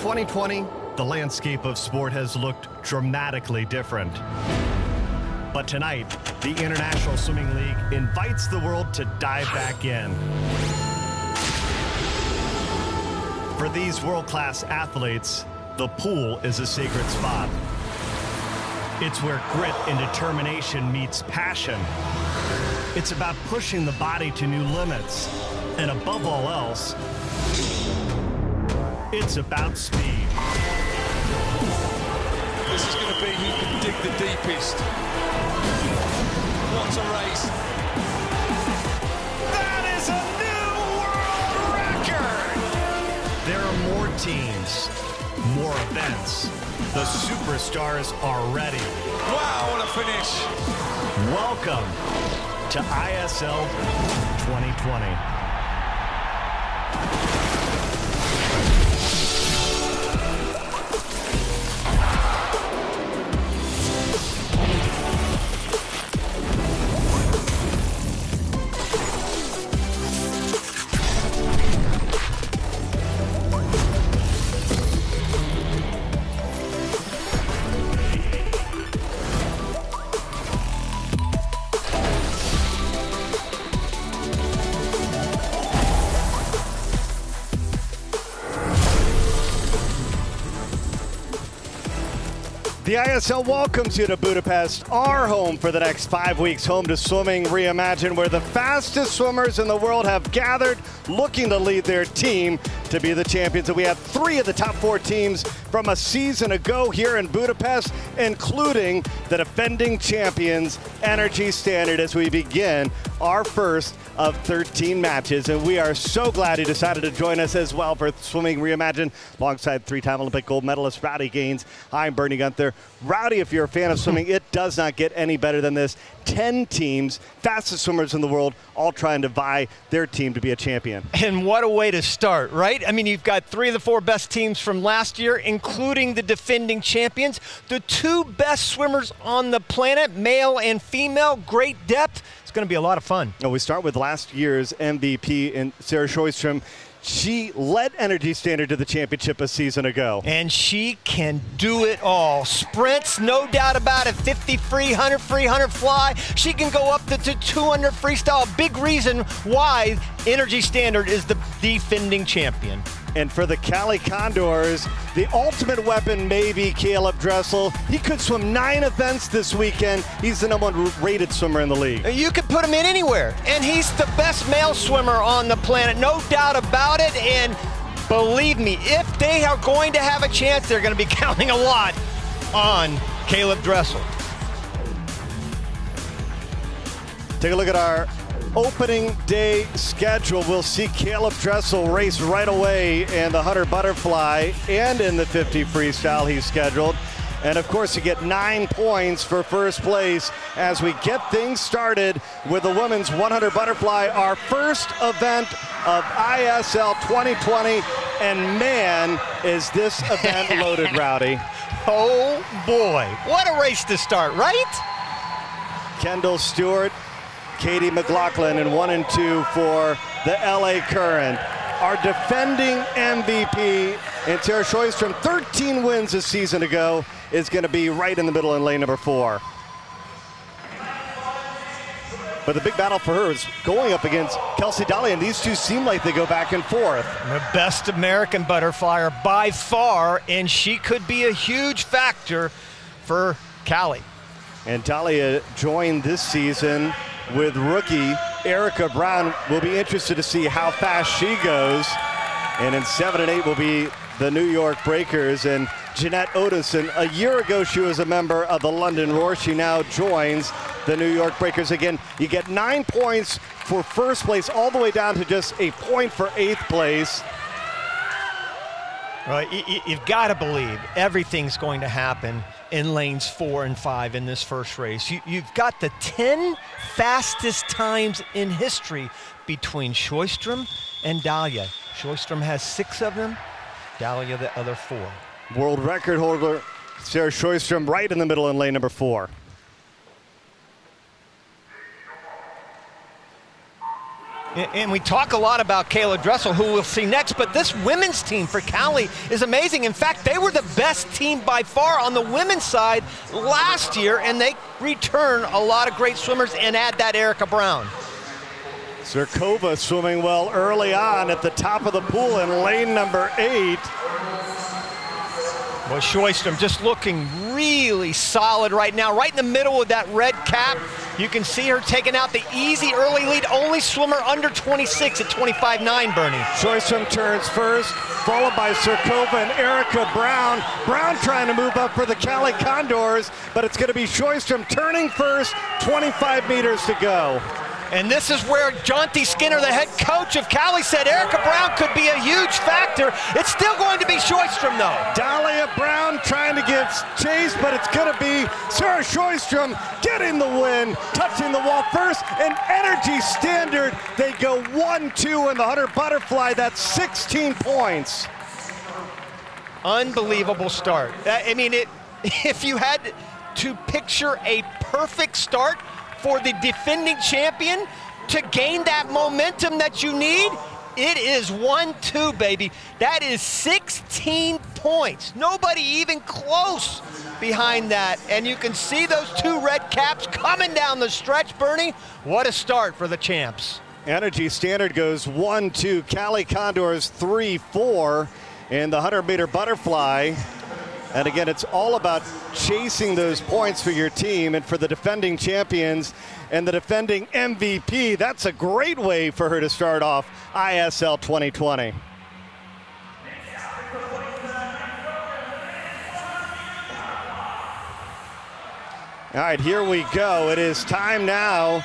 2020, the landscape of sport has looked dramatically different. But tonight, the International Swimming League invites the world to dive back in. For these world-class athletes, the pool is a sacred spot. It's where grit and determination meets passion. It's about pushing the body to new limits. And above all else, it's about speed. This is going to be who can dig the deepest. What a race. That is a new world record! There are more teams, more events. The superstars are ready. Wow, what a finish. Welcome to ISL 2020. The ISL welcomes you to Budapest, our home for the next 5 weeks, home to Swimming Reimagined, where the fastest swimmers in the world have gathered, looking to lead their team to be the champions. And we have 3 of the top 4 teams from a season ago here in Budapest, including the defending champions, Energy Standard, as we begin our first of 13 matches. And we are so glad he decided to join us as well for Swimming Reimagined, alongside 3-time Olympic gold medalist Rowdy Gaines. I'm Bernie Gunther. Rowdy, if you're a fan of swimming, it does not get any better than this. 10 teams, fastest swimmers in the world, all trying to vie their team to be a champion. And what a way to start, right? I mean, you've got 3 of the 4 best teams from last year, including the defending champions, the 2 best swimmers on the planet, male and female, great depth. It's going to be a lot of fun. Well, we start with last year's MVP in Sarah Sjostrom. She led Energy Standard to the championship a season ago. And she can do it all. Sprints, no doubt about it. 50 free, 100 free, 100 fly. She can go up to 200 freestyle. Big reason why Energy Standard is the defending champion. And for the Cali Condors, the ultimate weapon may be Caleb Dressel. He could swim 9 events this weekend. He's the #1 rated swimmer in the league. You could put him in anywhere. And he's the best male swimmer on the planet, no doubt about it. And believe me, if they are going to have a chance, they're going to be counting a lot on Caleb Dressel. Take a look at our opening day schedule. We'll see Caleb Dressel race right away in the 100 butterfly and in the 50 freestyle he's scheduled. And of course, you get 9 points for first place as we get things started with the women's 100 butterfly, our first event of ISL 2020. And man, is this event loaded, Rowdy. Oh boy, what a race to start, right? Kendall Stewart, Katie McLaughlin in 1 and 2 for the LA Current. Our defending MVP in Sarah Sjostrom, 13 wins a season ago, is going to be right in the middle in lane number 4. But the big battle for her is going up against Kelsi Dahlia, and these two seem like they go back and forth. The best American butterflyer by far, and she could be a huge factor for Cali. And Dahlia joined this season with rookie Erica Brown. We'll be interested to see how fast she goes. And in 7 and 8 will be the New York Breakers and Jeanette Odison. A year ago, she was a member of the London Roar. She now joins the New York Breakers. Again, you get 9 points for first place, all the way down to just a point for 8th place. Right, you've got to believe everything's going to happen in lanes 4 and 5 in this first race. You've got the 10 fastest times in history between Sjostrom and Dahlia. Sjostrom has 6 of them, Dahlia the other 4. World record holder Sarah Sjostrom right in the middle in lane number 4. And we talk a lot about Kayla Dressel, who we'll see next, but this women's team for Cali is amazing. In fact, they were the best team by far on the women's side last year, and they return a lot of great swimmers and add that Erica Brown. Zerkova swimming well early on at the top of the pool in lane number 8. Well, Sjostrom just looking really solid right now, right in the middle of that red cap. You can see her taking out the easy early lead, only swimmer under 26 at 25.9, Bernie. Sjostrom turns first, followed by Zerkova and Erica Brown. Brown trying to move up for the Cali Condors, but it's going to be Sjostrom turning first, 25 meters to go. And this is where Jonty Skinner, the head coach of Cali, said Erica Brown could be a huge factor. It's still going to be Sjostrom, though. Dahlia Brown trying to give chase, but it's going to be Sarah Sjostrom getting the win, touching the wall first, and Energy Standard. They go 1-2 in the 100 butterfly. That's 16 points. Unbelievable start. I mean, if you had to picture a perfect start for the defending champion to gain that momentum that you need, it is 1-2, baby. That is 16 points. Nobody even close behind that. And you can see those 2 red caps coming down the stretch, Bernie. What a start for the champs. Energy Standard goes 1-2. Cali Condors 3-4 in the 100-meter butterfly. And again, it's all about chasing those points for your team and for the defending champions and the defending MVP. That's a great way for her to start off ISL 2020. All right, here we go. It is time now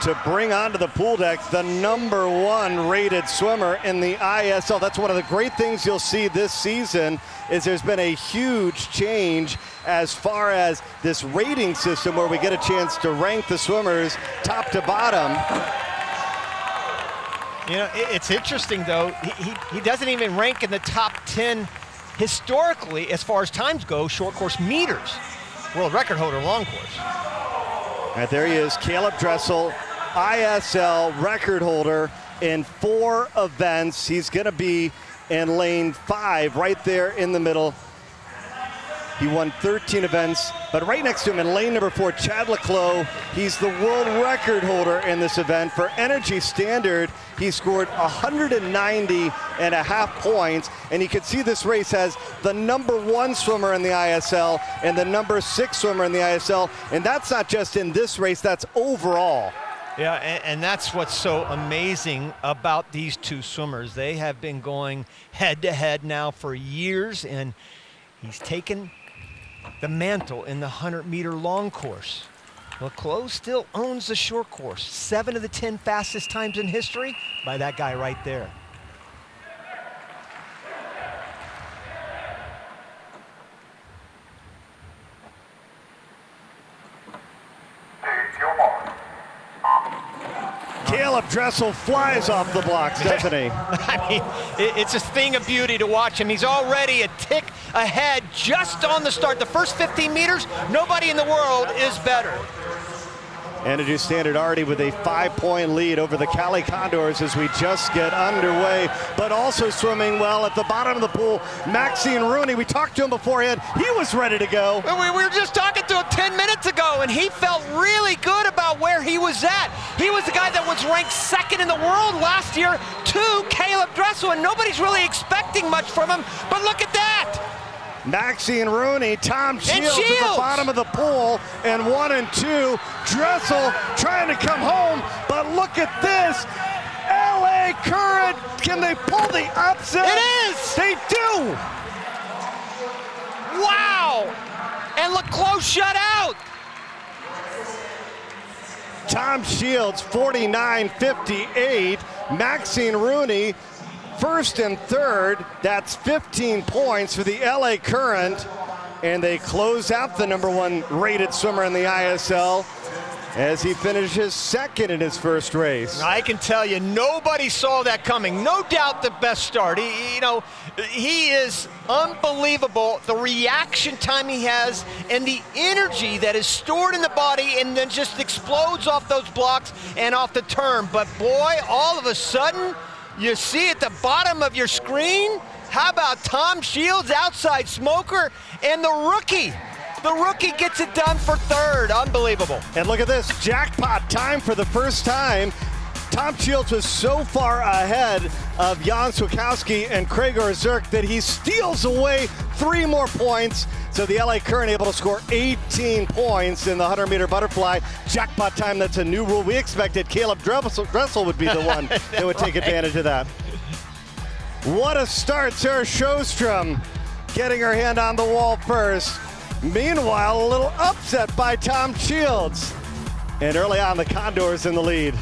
to bring onto the pool deck the #1 rated swimmer in the ISL. That's one of the great things you'll see this season is there's been a huge change as far as this rating system where we get a chance to rank the swimmers top to bottom. You know, it's interesting, though. He doesn't even rank in the top 10 historically as far as times go, short course meters. World record holder, long course. All right, there he is, Caleb Dressel, ISL record holder in 4 events. He's going to be in lane 5, right there in the middle. He won 13 events, but right next to him in lane number 4, Chad Leclos. He's the world record holder in this event. For Energy Standard, he scored 190.5 points, and you can see this race has the #1 swimmer in the ISL and the #6 swimmer in the ISL, and that's not just in this race, that's overall. Yeah, and that's what's so amazing about these 2 swimmers. They have been going head-to-head now for years, and he's taken the mantle in the 100-meter long course. Leclos still owns the short course. 7 of the 10 fastest times in history by that guy right there. Caleb Dressel flies off the blocks, doesn't he? I mean, it's a thing of beauty to watch him. He's already a tick ahead just on the start. The first 15 meters, nobody in the world is better. Energy Standard already with a 5-point lead over the Cali Condors as we just get underway, but also swimming well at the bottom of the pool, Maxine Rooney. We talked to him beforehand. He was ready to go. We were just talking to him 10 minutes ago, and he felt really good about where he was at. He was the guy that was ranked 2nd in the world last year to Caleb Dressel, and nobody's really expecting much from him, but look at that. Maxine Rooney, Tom Shields at the bottom of the pool, and 1 and 2. Dressel trying to come home, but look at this. LA Current, can they pull the upset? It is! They do! Wow! And Leclos shut out. Tom Shields, 49.58. Maxine Rooney, 1st and 3rd. That's 15 points for the LA Current. And they close out the #1 rated swimmer in the ISL. as he finishes second in his first race. I can tell you, nobody saw that coming. No doubt the best start. He is unbelievable. The reaction time he has and the energy that is stored in the body and then just explodes off those blocks and off the turn. But boy, all of a sudden, you see at the bottom of your screen, how about Tom Shields, outside smoker, and the rookie? The rookie gets it done for third. Unbelievable. And look at this, jackpot time for the first time. Tom Shields was so far ahead of Jan Swiatkowski and Gregor Zirk that he steals away 3 more points. So the LA Current able to score 18 points in the 100-meter butterfly. Jackpot time, that's a new rule. We expected Caleb Dressel would be the one that would take advantage of that. What a start, Sarah Sjostrom getting her hand on the wall first. Meanwhile, a little upset by Tom Shields. And early on, the Condors in the lead.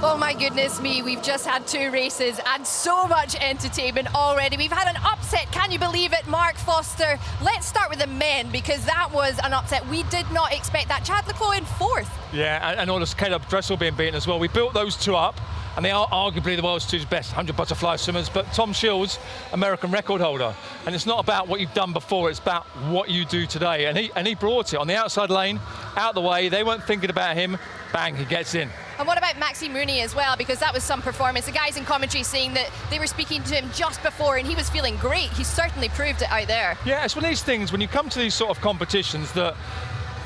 Oh my goodness me, we've just had 2 races and so much entertainment already. We've had an upset, can you believe it? Mark Foster. Let's start with the men because that was an upset. We did not expect that. Chad Lecaux in 4th. Yeah, and all this Caleb Dressel being beaten as well. We built those 2 up, and they are arguably the world's 2 best 100 butterfly swimmers, but Tom Shields, American record holder. And it's not about what you've done before, it's about what you do today. And he brought it on the outside lane, out the way. They weren't thinking about him. Bang, he gets in. And what about Maxime Rooney as well, because that was some performance. The guys in commentary saying that they were speaking to him just before and he was feeling great. He certainly proved it out there. Yeah, it's one of these things, when you come to these sort of competitions that,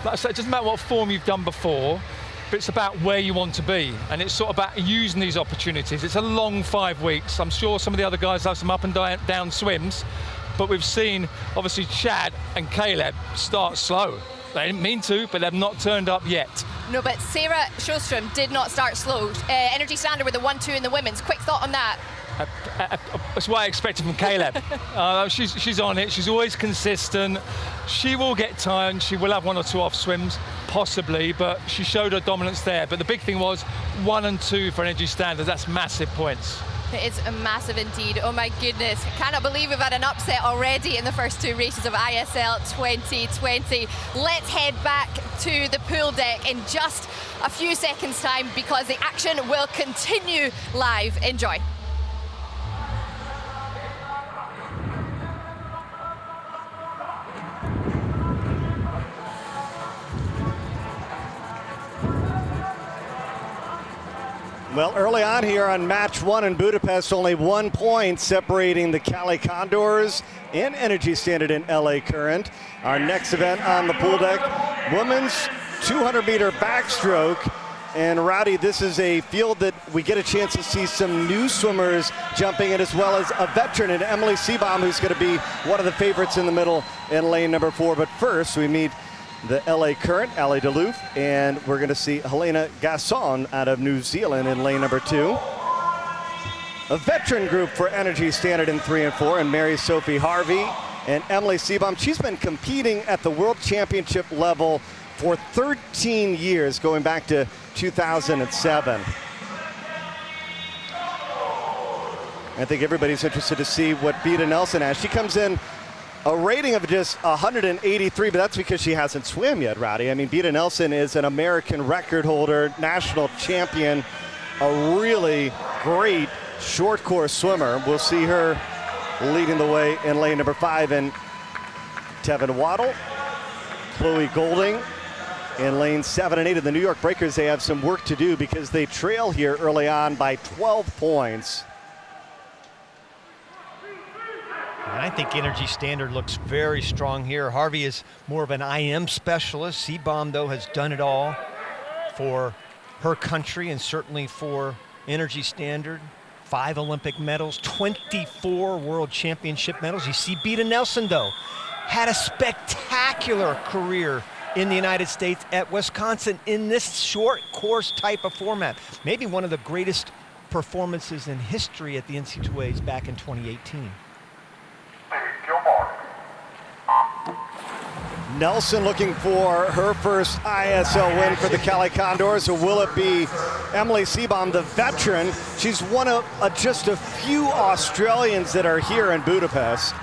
like I said, it doesn't matter what form you've done before, but it's about where you want to be. And it's sort of about using these opportunities. It's a long 5 weeks. I'm sure some of the other guys have some up and down swims, but we've seen, obviously, Chad and Caleb start slow. They didn't mean to, but they've not turned up yet. No, but Sarah Sjostrom did not start slow. Energy standard with the 1-2 in the women's. Quick thought on that. That's what I expected from Caleb. She's on it. She's always consistent. She will get tired. She will have 1 or 2 off swims, possibly, but she showed her dominance there. But the big thing was 1 and 2 for energy standard. That's massive points. It's massive indeed. Oh my goodness. Cannot believe we've had an upset already in the first 2 races of ISL 2020. Let's head back to the pool deck in just a few seconds' time because the action will continue live. Enjoy. Well, early on here on Match 1 in Budapest, only 1 point separating the Cali Condors and Energy Standard in LA Current. Our next event on the pool deck, women's 200-meter backstroke. And Rowdy, this is a field that we get a chance to see some new swimmers jumping in, as well as a veteran in Emily Seebohm, who's going to be one of the favorites in the middle in lane number 4. But first, we meet the LA Current, Ali Duluth, and we're going to see Helena Gasson out of New Zealand in lane number 2. A veteran group for Energy Standard in 3 and 4, and Mary Sophie Harvey and Emily Seebohm. She's been competing at the World Championship level for 13 years, going back to 2007. I think everybody's interested to see what Beda Nelson has. She comes in a rating of just 183, but that's because she hasn't swum yet, Rowdy. I mean, Beda Nelson is an American record holder, national champion, a really great short course swimmer. We'll see her leading the way in lane number 5, and Tevin Waddle, Chloe Golding in lane 7 and 8 of the New York Breakers. They have some work to do because they trail here early on by 12 points. And I think Energy Standard looks very strong here. Harvey is more of an IM specialist. Seabaum, though, has done it all for her country and certainly for Energy Standard. 5 Olympic medals, 24 World Championship medals. You see Beta Nelson, though, had a spectacular career in the United States at Wisconsin in this short course type of format. Maybe one of the greatest performances in history at the NC2As back in 2018. Nelson looking for her first ISL win for the Cali Condors, or will it be Emily Seabaum, the veteran? She's one of just a few Australians that are here in Budapest.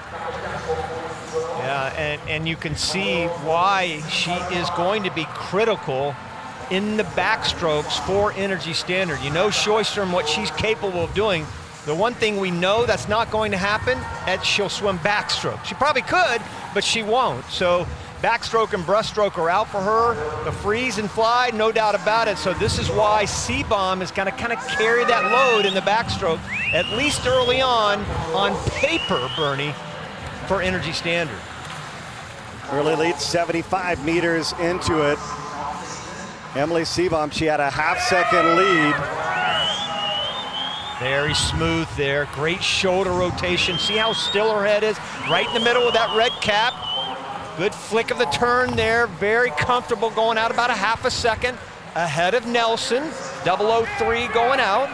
Yeah, and you can see why she is going to be critical in the backstrokes for Energy Standard. You know Sjostrom, what she's capable of doing. The one thing we know that's not going to happen, that she'll swim backstroke. She probably could, but she won't. So backstroke and breaststroke are out for her. The freeze and fly, no doubt about it. So this is why Seabaum is going to kind of carry that load in the backstroke, at least early on paper, Bernie, for Energy Standard. Early lead, 75 meters into it. Emily Seabaum, she had a half-second lead. Very smooth there, great shoulder rotation. See how still her head is? Right in the middle of that red cap. Good flick of the turn there, very comfortable going out about a half a second ahead of Nelson. 003 going out.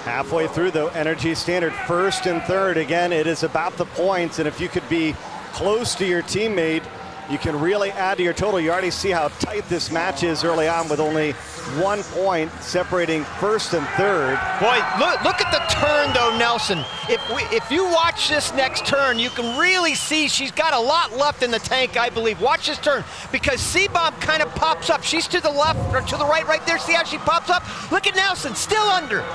Halfway through, though, Energy Standard first and third. Again, it is about the points, and if you could be close to your teammate, you can really add to your total. You already see how tight this match is early on with only 1 point separating first and third. Boy, look at the turn, though, Nelson. If you watch this next turn, you can really see she's got a lot left in the tank, I believe. Watch this turn, because Seabaum kind of pops up. She's to the left or to the right there. See how she pops up? Look at Nelson, still under.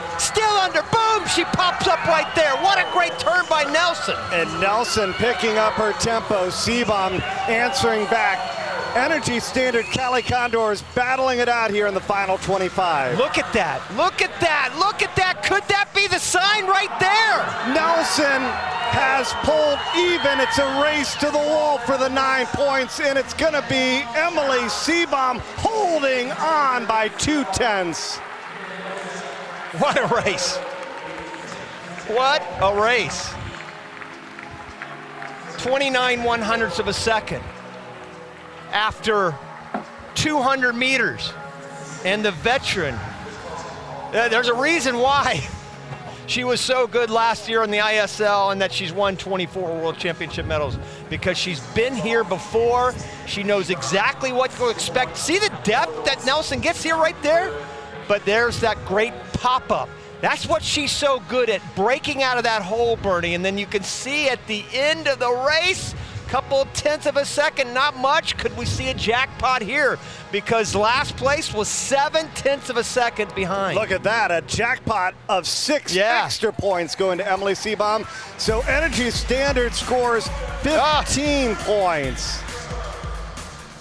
Boom, she pops up right there. What a great turn by Nelson. And Nelson picking up her tempo. Seabaum answering back. Energy Standard Cali Condors battling it out here in the final 25. Look at that. Could that be the sign right there? Nelson has pulled even. It's a race to the wall for the 9 points, and it's going to be Emily Seabaum holding on by 2/10. What a race. What a race. 29 100ths of a second. After 200 meters, and the veteran, there's a reason why she was so good last year in the ISL and that she's won 24 World Championship medals, because she's been here before. She knows exactly what to expect. See the depth that Nelson gets here right there? But there's that great pop-up. That's what she's so good at, breaking out of that hole, Bernie, and then you can see at the end of the race, couple tenths of a second, not much. Could we see a jackpot here? Because last place was 7/10 of a second behind. Look at that, a jackpot of 6 extra points going to Emily Seabaum. So Energy Standard scores 15 points.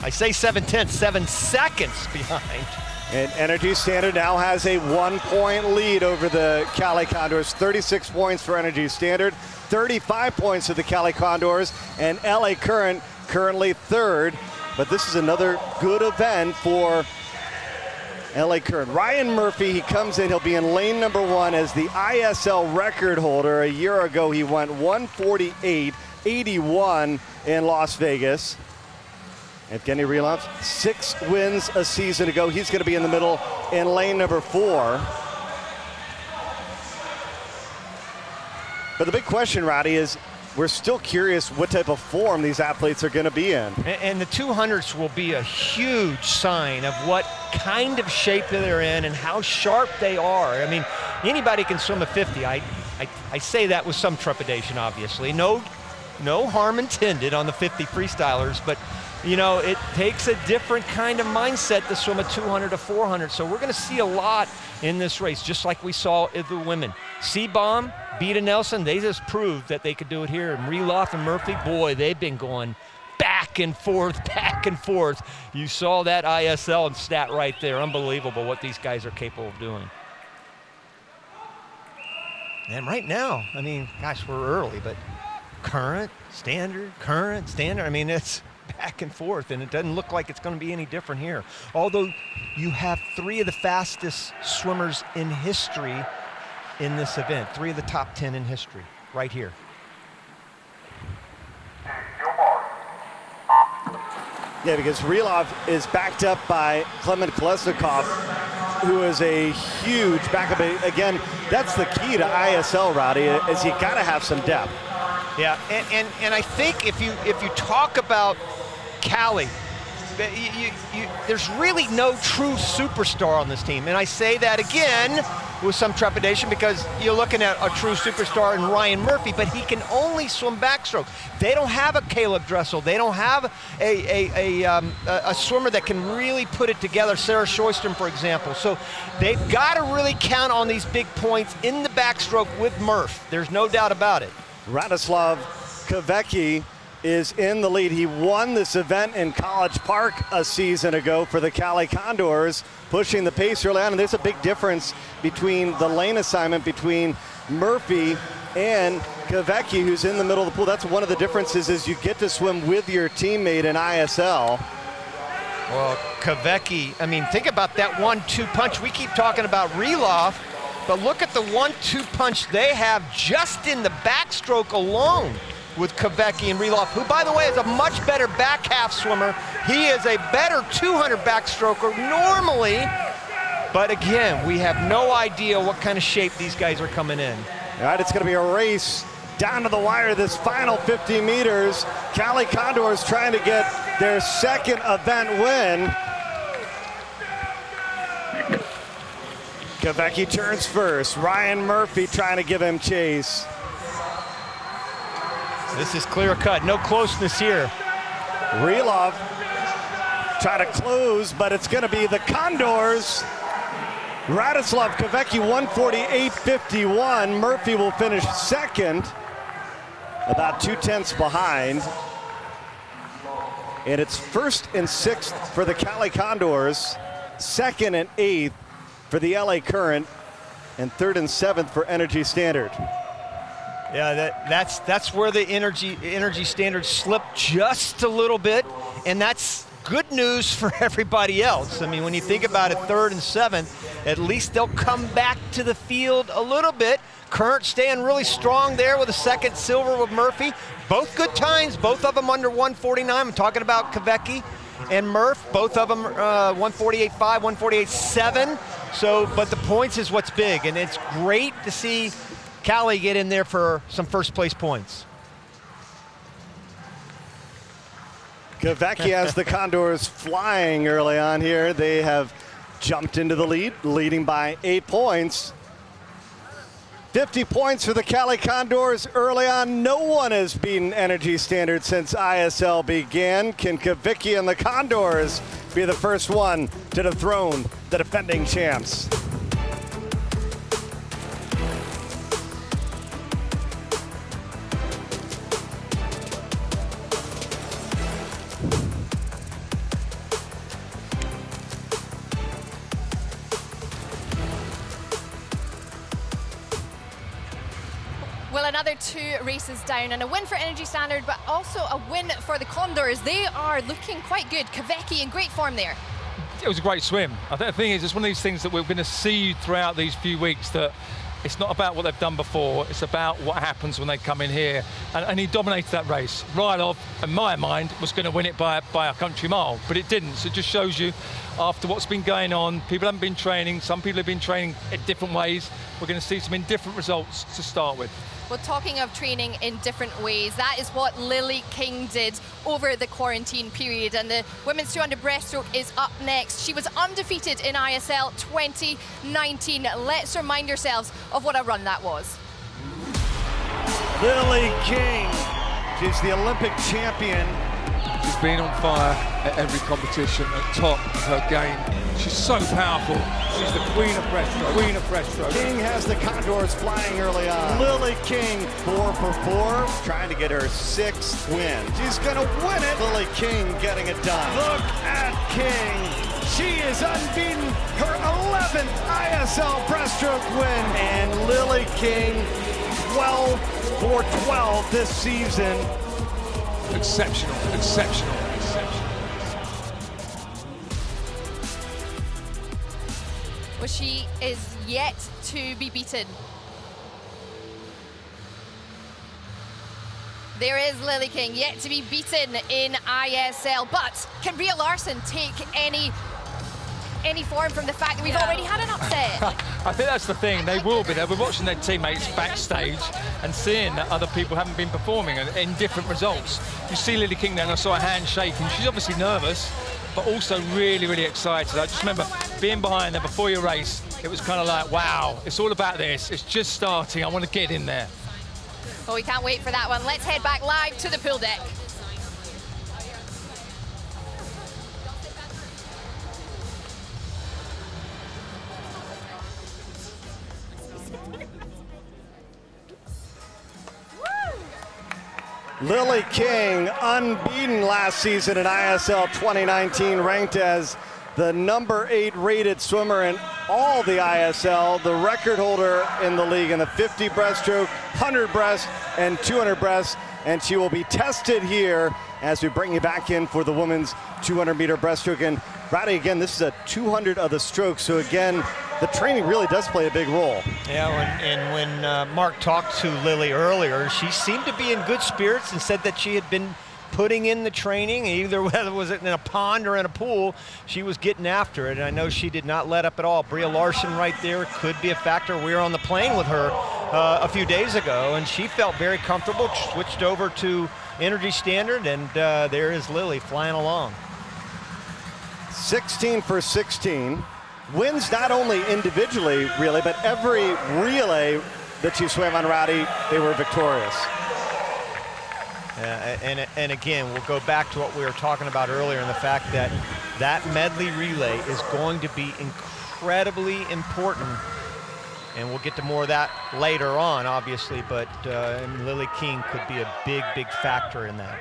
I say 7/10, 7 seconds behind. And Energy Standard now has a 1 point lead over the Cali Condors. 36 points for Energy Standard, 35 points to the Cali Condors, and LA Current currently third. But this is another good event for LA Current. Ryan Murphy, he comes in, he'll be in lane number 1 as the ISL record holder. A year ago, he went 148.81 in Las Vegas. Evgeny Rylov's 6 wins a season ago. He's going to be in the middle in lane number 4. But the big question, Roddy, is we're still curious what type of form these athletes are going to be in. And the 200s will be a huge sign of what kind of shape they're in and how sharp they are. I mean, anybody can swim a 50. I say that with some trepidation, obviously. No harm intended on the 50 freestylers, but you know, it takes a different kind of mindset to swim a 200 to 400. So we're going to see a lot in this race, just like we saw in the women. Seabaum, Beta Nelson, they just proved that they could do it here. And Ryloff and Murphy, boy, they've been going back and forth. You saw that ISL and stat right there. Unbelievable what these guys are capable of doing. And right now, I mean, gosh, we're early, but current, standard, current, standard. I mean, it's back and forth, and it doesn't look like it's going to be any different here. Although you have 3 of the fastest swimmers in history in this event, 3 of the top 10 in history, right here. Yeah, because Rylov is backed up by Klement Kolesnikov, who is a huge backup. Again, that's the key to ISL, Roddy, is you got to have some depth. Yeah, and I think if you talk about Cali, there's really no true superstar on this team. And I say that again with some trepidation because you're looking at a true superstar in Ryan Murphy, but he can only swim backstroke. They don't have a Caleb Dressel. They don't have a swimmer that can really put it together, Sarah Sjostrom, for example. So they've got to really count on these big points in the backstroke with Murph. There's no doubt about it. Radoslav Kvecki is in the lead. He won this event in College Park a season ago for the Cali Condors, pushing the pace early on. And there's a big difference between the lane assignment between Murphy and Kvecki, who's in the middle of the pool. That's one of the differences, is you get to swim with your teammate in ISL. Well, Kvecki, I mean, think about that 1-2 punch. We keep talking about Rylov, but look at the 1-2 punch they have just in the backstroke alone with Kvecki and Rylov, who, by the way, is a much better back half swimmer. He is a better 200 backstroker normally, but again, we have no idea what kind of shape these guys are coming in. All right, it's going to be a race down to the wire this final 50 meters. Cali Condors trying to get their second event win. Kvecki turns first. Ryan Murphy trying to give him chase. This is clear cut, no closeness here. Rylov try to close, but it's going to be the Condors. Radoslav Kvecki 148.51. Murphy will finish second, about 2/10 behind. And it's first and 6th for the Cali Condors, 2nd and 8th for the LA Current, and 3rd and 7th for Energy Standard. Yeah, that's where the energy standards slipped just a little bit, and that's good news for everybody else. I mean, when you think about it, 3rd and 7th, at least they'll come back to the field a little bit. Current staying really strong there with a 2nd silver with Murphy. Both good times, both of them under 149. I'm talking about Kvecki and Murph, both of them 148.5, 148.7. So, but the points is what's big, and it's great to see Cali get in there for some first place points. Kvecki has the Condors flying early on here. They have jumped into the lead, leading by 8 points. 50 points for the Cali Condors early on. No one has beaten Energy Standard since ISL began. Can Kvecki and the Condors be the first one to dethrone the defending champs? Well, another 2 races down, and a win for Energy Standard, but also a win for the Condors. They are looking quite good. Kvecki in great form there. It was a great swim. I think the thing is, it's one of these things that we're going to see throughout these few weeks, that it's not about what they've done before, it's about what happens when they come in here. And he dominated that race. Rylov, in my mind, was going to win it by a country mile, but it didn't. So it just shows you, after what's been going on, people haven't been training, some people have been training in different ways. We're going to see some indifferent results to start with. Well, talking of training in different ways, that is what Lily King did over the quarantine period, and the women's 200 breaststroke is up next. She was undefeated in ISL 2019. Let's remind ourselves of what a run that was. Lily King, she's the Olympic champion. She's been on fire at every competition, at top of her game. She's so powerful. She's the queen of breaststroke. King has the Condors flying early on. Lily King, 4 for 4, trying to get her 6th win. She's gonna win it. Lily King getting it done. Look at King. She is unbeaten. Her 11th ISL breaststroke win. And Lily King, 12 4-12 this season. Exceptional, exceptional, exceptional. Well, she is yet to be beaten. There is Lily King, yet to be beaten in ISL. But can Bria Larson take any form from the fact that we've already had an upset? I think that's the thing. They will be. They'll be watching their teammates backstage and seeing that other people haven't been performing in different results. You see Lily King there, and I saw a hand shaking. She's obviously nervous, but also really, really excited. I just remember being behind there before your race. It was kind of like, wow, it's all about this. It's just starting. I want to get in there. Well, we can't wait for that one. Let's head back live to the pool deck. Lily King, unbeaten last season in ISL 2019, ranked as the number 8 rated swimmer in all the ISL, the record holder in the league in the 50 breaststroke, 100 breast, and 200 breast. And she will be tested here as we bring you back in for the women's 200-meter breaststroke. And Roddy, again, this is a 200 of the stroke, so again, the training really does play a big role. Yeah, and when Mark talked to Lily earlier, she seemed to be in good spirits and said that she had been putting in the training, either whether it was in a pond or in a pool, she was getting after it. And I know she did not let up at all. Bria Larson right there could be a factor. We were on the plane with her a few days ago, and she felt very comfortable, switched over to Energy Standard, and there is Lily flying along. 16 for 16. Wins not only individually, really, but every relay that she swam on, Rowdy, they were victorious. And again, we'll go back to what we were talking about earlier, and the fact that that medley relay is going to be incredibly important. And we'll get to more of that later on, obviously, but and Lily King could be a big, big factor in that.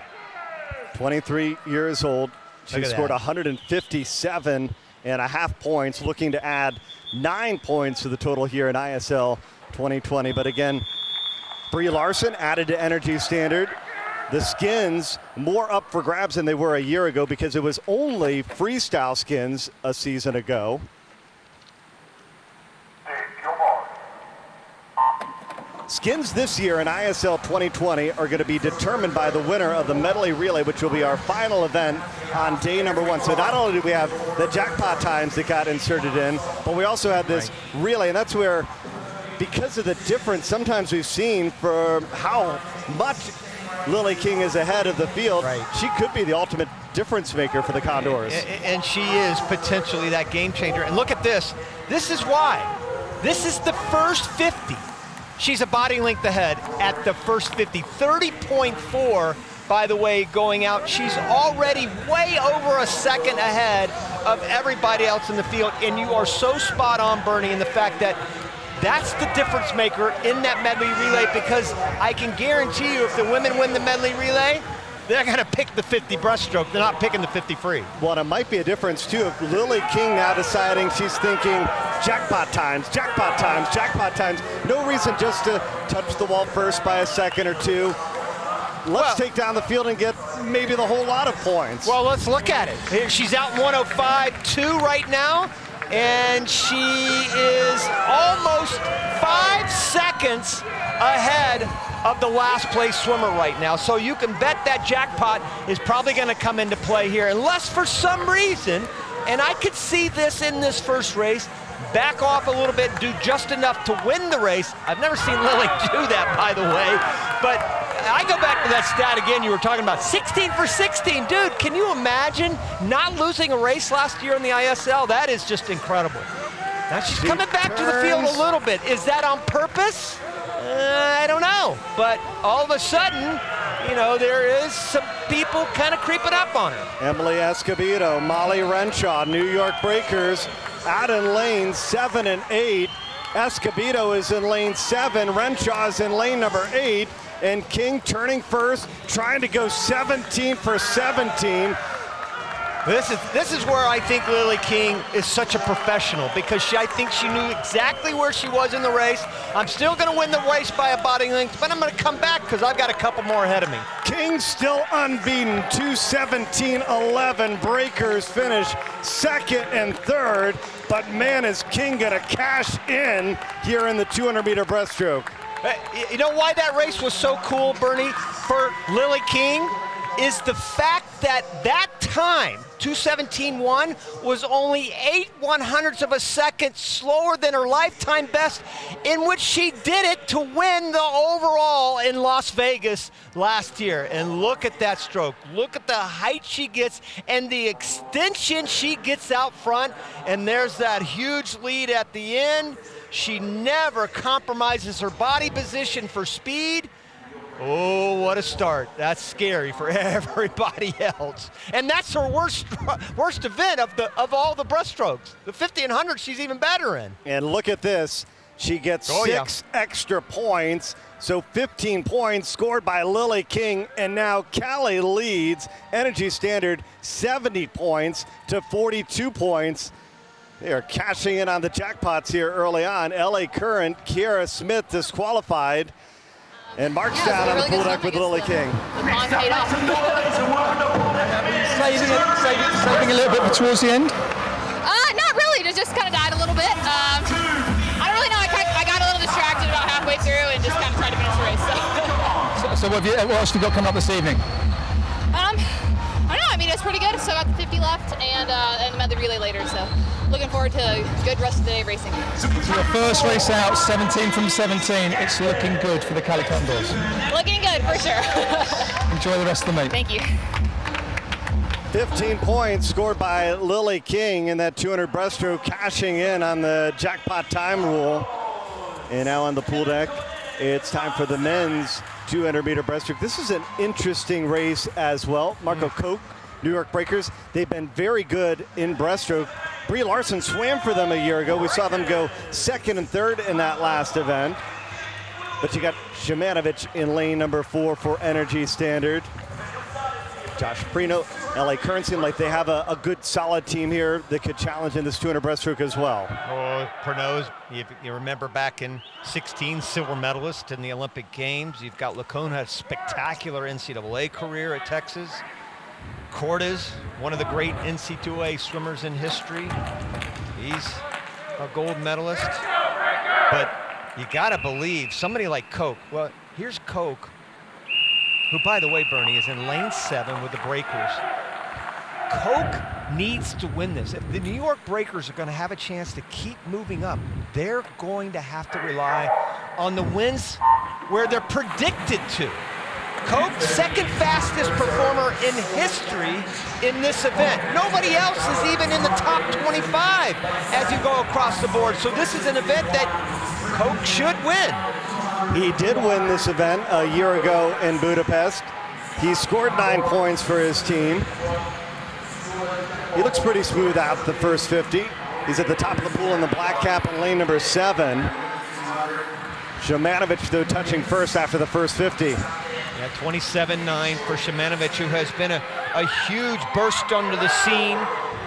23 years old. She scored 157.5 points, looking to add 9 points to the total here in ISL 2020. But again, Brie Larson added to Energy Standard. The skins more up for grabs than they were a year ago because it was only freestyle skins a season ago. Skins this year in ISL 2020 are going to be determined by the winner of the medley relay, which will be our final event on day number 1. So not only do we have the jackpot times that got inserted in, but we also have this relay, and that's where, because of the difference sometimes we've seen for how much Lily King is ahead of the field, she could be the ultimate difference maker for the Condors. And she is potentially that game changer. And look at this. This is why. This is the first 50. She's a body length ahead at the first 50. 30.4, by the way, going out. She's already way over a second ahead of everybody else in the field. And you are so spot on, Bernie, in the fact that that's the difference maker in that medley relay, because I can guarantee you if the women win the medley relay, they're going to pick the 50 breaststroke. They're not picking the 50 free. Well, and it might be a difference, too, if Lily King now deciding she's thinking jackpot times, jackpot times, jackpot times. No reason just to touch the wall first by a second or two. Let's take down the field and get maybe the whole lot of points. Well, let's look at it. She's out 105.2 right now, and she is almost 5 seconds ahead of the last place swimmer right now. So you can bet that jackpot is probably going to come into play here, unless for some reason, and I could see this in this first race, back off a little bit, do just enough to win the race. I've never seen Lily do that, by the way, but I go back to that stat again you were talking about, 16 for 16. Dude, can you imagine not losing a race last year in the ISL? That is just incredible. Now she's coming back to the field a little bit. Is that on purpose? I don't know, but all of a sudden, you know, there is some people kind of creeping up on her. Emily Escobedo, Molly Renshaw, New York Breakers, out in lane 7 and 8. Escobedo is in lane 7, Renshaw is in lane number 8, and King turning first, trying to go 17 for 17. This is where I think Lily King is such a professional, because I think she knew exactly where she was in the race. I'm still going to win the race by a body length, but I'm going to come back because I've got a couple more ahead of me. King still unbeaten, 2:17.11. Breakers finish second and third, but man, is King going to cash in here in the 200-meter breaststroke. You know why that race was so cool, Bernie, for Lily King? Is the fact that time, 2:17.1, was only 8/100ths of a second slower than her lifetime best, in which she did it to win the overall in Las Vegas last year. And look at that stroke. Look at the height she gets and the extension she gets out front. And there's that huge lead at the end. She never compromises her body position for speed. Oh, what a start. That's scary for everybody else. And that's her worst event of all the breaststrokes. The 50 and 100 she's even better in. And look at this. She gets six extra points. So 15 points scored by Lily King, and now Cali leads Energy Standard 70 points to 42 points. They are cashing in on the jackpots here early on. LA Current, Kiera Smith disqualified. And marks down on the pool deck with Lily King. Saving a little bit towards the end? Not really, just kind of died a little bit. I don't really know, I got a little distracted about halfway through and just kind of tried to finish the race. So what else have you got coming up this evening? I don't know, I mean, it's pretty good. Still got the 50 left and the medley relay later, so looking forward to a good rest of the day of racing. So your first race out, 17 from 17. It's looking good for the Cali Condors. Looking good, for sure. Enjoy the rest of the meet. Thank you. 15 points scored by Lily King in that 200 breaststroke, cashing in on the jackpot time rule. And now on the pool deck, it's time for the men's 200-meter breaststroke. This is an interesting race as well. Marco Koch, New York Breakers, they've been very good in breaststroke. Brie Larson swam for them a year ago. We saw them go second and third in that last event. But you got Shimanovic in lane number 4 for Energy Standard. Josh Prino, LA Current seem like they have a good, solid team here that could challenge in this 200 breaststroke as well. Oh, Prino's, you remember back in 16, silver medalist in the Olympic Games. You've got Lacona, a spectacular NCAA career at Texas. Cordes, one of the great NCAA swimmers in history. He's a gold medalist. But you gotta believe somebody like Koch. Well, here's Koch, who, by the way, Bernie, is in lane 7 with the Breakers. Koch needs to win this. If the New York Breakers are gonna have a chance to keep moving up, they're going to have to rely on the wins where they're predicted to. Koch, second fastest performer in history in this event. Nobody else is even in the top 25 as you go across the board. So this is an event that Koch should win. He did win this event a year ago in Budapest. He scored 9 points for his team. He looks pretty smooth out the first 50. He's at the top of the pool in the black cap in lane number 7. Shimanovic, though, touching first after the first 50. Yeah, 27.9 for Shimanovic, who has been a huge burst onto the scene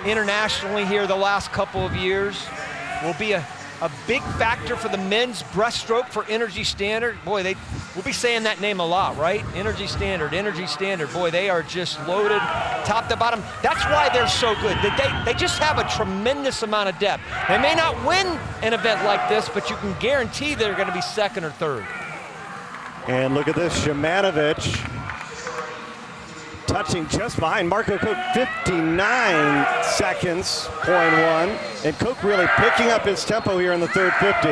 internationally here the last couple of years. Will be a big factor for the men's breaststroke for Energy Standard. Boy, we'll be saying that name a lot, right? Energy Standard, Energy Standard. Boy, they are just loaded top to bottom. That's why they're so good. They just have a tremendous amount of depth. They may not win an event like this, but you can guarantee they're going to be second or third. And look at this, Shimanovic touching just behind Marco Koch, 59 seconds, 0.1. And Koch really picking up his tempo here in the third 50.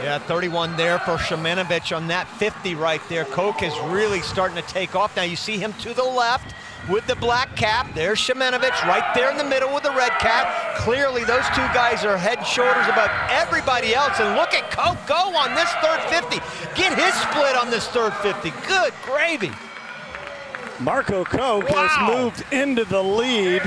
Yeah, 31 there for Shimanovic on that 50 right there. Koch is really starting to take off. Now you see him to the left with the black cap. There's Shimanovic right there in the middle with the red cap. Clearly those two guys are head and shoulders above everybody else. And look at Koch go on this third 50. Get his split on this third 50. Good gravy. Marco Koch has moved into the lead.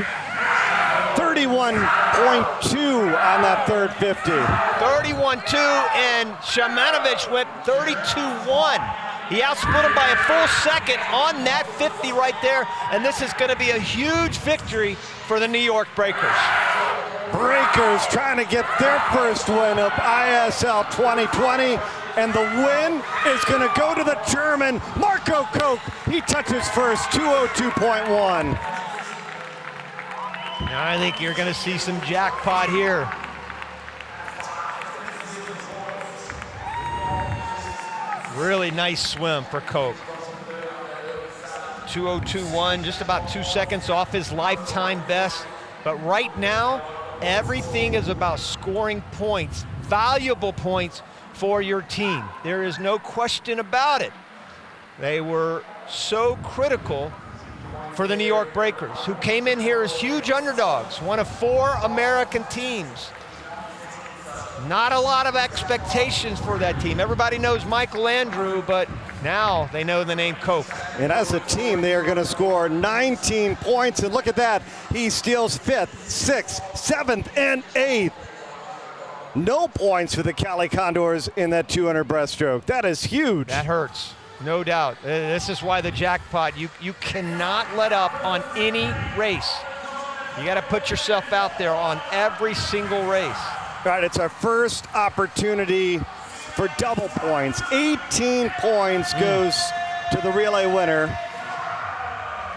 31.2 on that third 50. 31.2, and Shimanovic went 32.1. He outsplit him by a full second on that 50 right there, and this is going to be a huge victory for the New York Breakers. Breakers trying to get their first win of ISL 2020, and the win is going to go to the German Marco Koch. He touches first, 202.1. Now I think you're going to see some jackpot here. Really nice swim for Koch. 202.1, just about 2 seconds off his lifetime best. But right now, everything is about scoring points, valuable points for your team. There is no question about it. They were so critical for the New York Breakers, who came in here as huge underdogs, one of 4 American teams. Not a lot of expectations for that team. Everybody knows Michael Andrew, but now they know the name Koch. And as a team, they are going to score 19 points. And look at that. He steals 5th, 6th, 7th, and 8th. No points for the Cali Condors in that 200 breaststroke. That is huge. That hurts, no doubt. This is why the jackpot, you cannot let up on any race. You got to put yourself out there on every single race. All right, it's our first opportunity for double points. 18 points goes to the relay winner.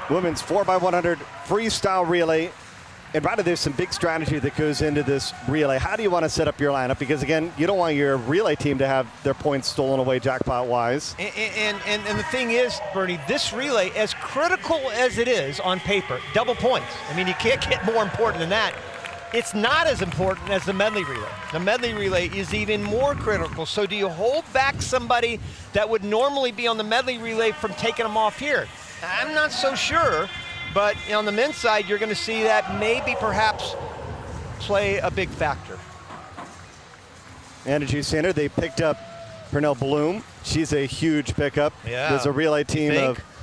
Women's 4x100 freestyle relay. And Ryder, there's some big strategy that goes into this relay. How do you want to set up your lineup? Because again, you don't want your relay team to have their points stolen away jackpot-wise. And the thing is, Bernie, this relay, as critical as it is on paper, double points. I mean, you can't get more important than that. It's not as important as the medley relay. The medley relay is even more critical. So do you hold back somebody that would normally be on the medley relay from taking them off here? I'm not so sure, but on the men's side, you're going to see that maybe perhaps play a big factor. Energy Center, they picked up Pernell Bloom. She's a huge pickup. Yeah. There's a relay team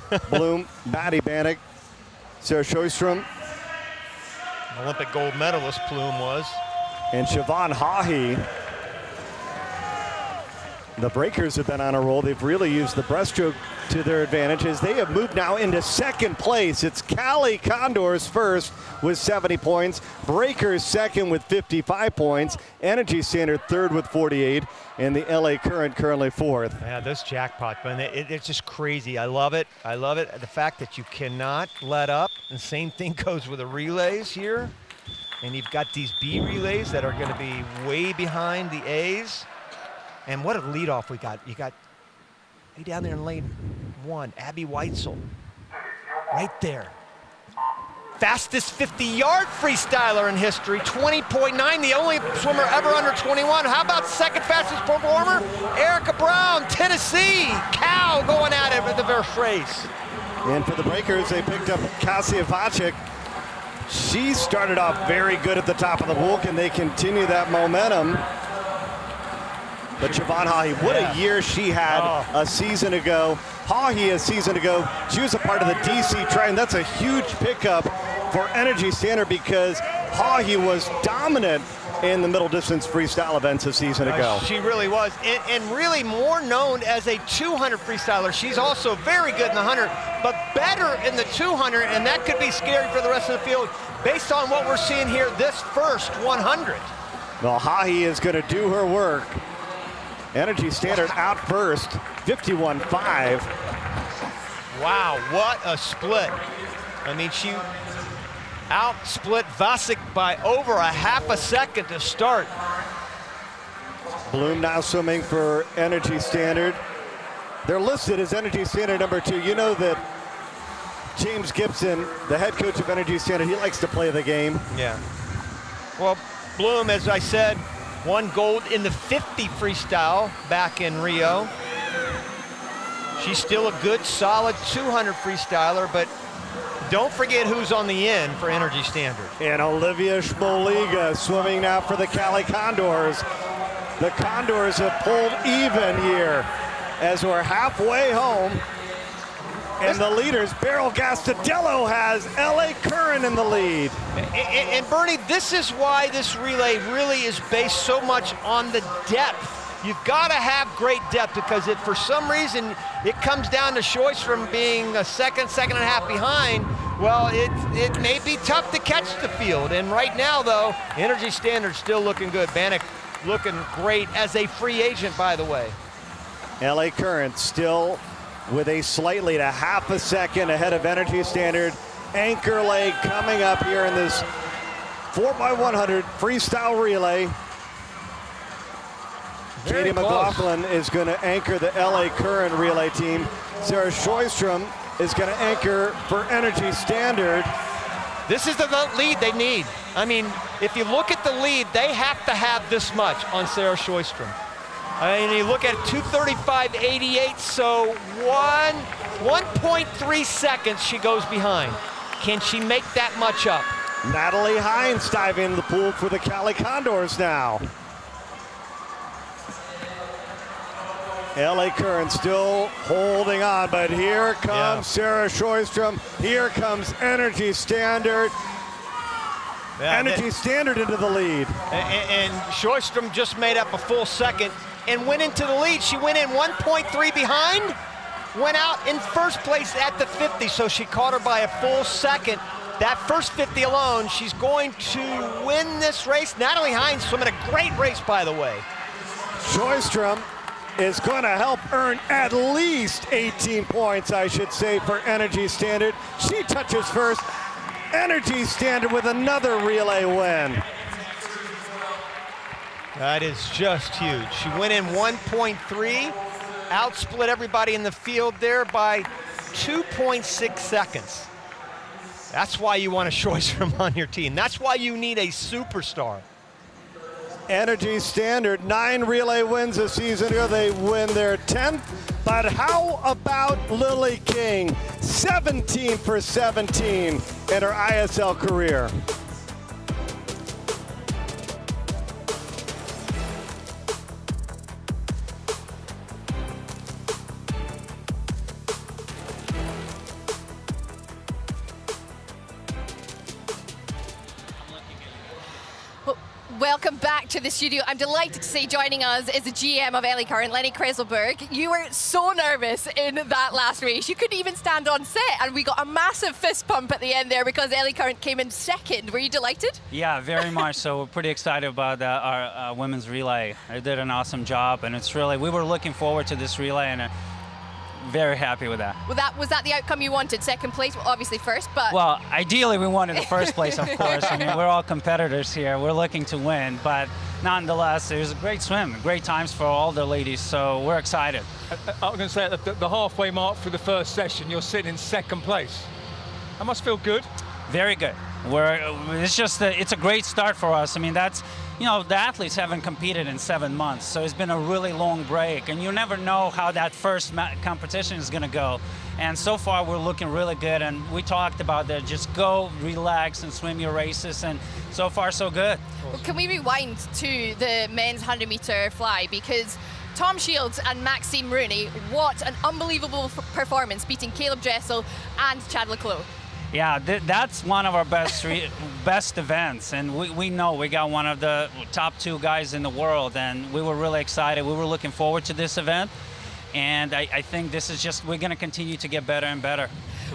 of Bloom, Maddie Bannock, Sarah Sjostrom, Olympic gold medalist Plume was. and Siobhan Haughey. The Breakers have been on a roll. They've really used the breaststroke to their advantages. They have moved now into second place. It's Cali Condors first with 70 points. Breakers second with 55 points. Energy Standard third with 48. And the LA Current currently fourth. Yeah, this jackpot, but it's just crazy. I love it. I love it. The fact that you cannot let up. The same thing goes with the relays here. And you've got these B relays that are going to be way behind the A's. And what a leadoff we got. You got way down there in lane 1, Abby Weitzel. Right there. Fastest 50-yard freestyler in history, 20.9, the only swimmer ever under 21. How about second fastest performer? Erica Brown, Tennessee. Cal going at it with the first race. And for the Breakers, they picked up Kasia Vacek. She started off very good at the top of the pool. Can they continue that momentum? But Siobhan Haughey, what a year she had a season ago. Haughey a season ago, she was a part of the DC train. That's a huge pickup for Energy Standard because Haughey was dominant in the middle distance freestyle events a season ago. She really was, and really more known as a 200 freestyler. She's also very good in the 100, but better in the 200, and that could be scary for the rest of the field based on what we're seeing here this first 100. Well, Haughey is going to do her work. Energy Standard out first, 51.5. Wow, what a split. I mean, she out-split Vacek by over a half a second to start. Bloom now swimming for Energy Standard. They're listed as Energy Standard number 2. You know that James Gibson, the head coach of Energy Standard, he likes to play the game. Yeah. Well, Bloom, as I said, won gold in the 50 freestyle back in Rio. She's still a good, solid 200 freestyler, but don't forget who's on the end for Energy Standard. And Olivia Schmoliga swimming now for the Cali Condors. The Condors have pulled even here as we're halfway home. And the leaders, Beryl Gastadello has LA Curran in the lead. And Bernie, this is why this relay really is based so much on the depth you've got to have great depth, because if for some reason it comes down to Sjostrom being a second and a half behind, well, it may be tough to catch the field. And right now, though, Energy Standard's still looking good. Bannock looking great as a free agent, by the way. LA Current still with a slight lead, a half a second ahead of Energy Standard. Anchor leg coming up here in this 4x100 freestyle relay. Katie McLaughlin is going to anchor the LA Current relay team. Sarah Sjostrom is going to anchor for Energy Standard. This is the lead they need. I mean, if you look at the lead, they have to have this much on Sarah Sjostrom. I mean, you look at 2:35.88, so 1.3 seconds she goes behind. Can she make that much up? Natalie Hines diving into the pool for the Cali Condors now. LA Current still holding on, but here comes Sarah Sjostrom. Here comes Energy Standard. Energy Standard into the lead. And Sjostrom just made up a full second and went into the lead. She went in 1.3 behind, went out in first place at the 50, so she caught her by a full second. That first 50 alone, she's going to win this race. Natalie Hines swimming a great race, by the way. Sjostrom is going to help earn at least 18 points, I should say, for Energy Standard. She touches first. Energy Standard with another relay win. That is just huge. She went in 1.3, outsplit everybody in the field there by 2.6 seconds. That's why you want a Sjostrom on your team. That's why you need a superstar. Energy Standard, 9 relay wins this season ago. They win their 10th. But how about Lily King? 17 for 17 in her ISL career. Welcome back to the studio. I'm delighted to say joining us is the GM of LA Current, Lenny Kreselberg. You were so nervous in that last race. You couldn't even stand on set, and we got a massive fist pump at the end there because LA Current came in second. Were you delighted? Yeah, very much so. We're pretty excited about our women's relay. They did an awesome job, and it's really, we were looking forward to this relay, and very happy with that. Was that the outcome you wanted? Second place, well, obviously first, but... Well, ideally we wanted the first place, of course. I mean, we're all competitors here. We're looking to win, but nonetheless, it was a great swim, great times for all the ladies, so we're excited. I'm going to say at the halfway mark for the first session, you're sitting in second place. That must feel good. Very good. It's a great start for us. I mean, that's, you know, the athletes haven't competed in 7 months, so it's been a really long break, and you never know how that first competition is going to go. And so far, we're looking really good, and we talked about that. Just go, relax, and swim your races, and so far, so good. Well, can we rewind to the men's 100-meter fly, because Tom Shields and Maxime Rooney, what an unbelievable performance, beating Caleb Dressel and Chad Leclos. Yeah, that's one of our best events, and we know we got one of the top 2 guys in the world, and we were really excited. We were looking forward to this event, and I think this is just, we're going to continue to get better and better.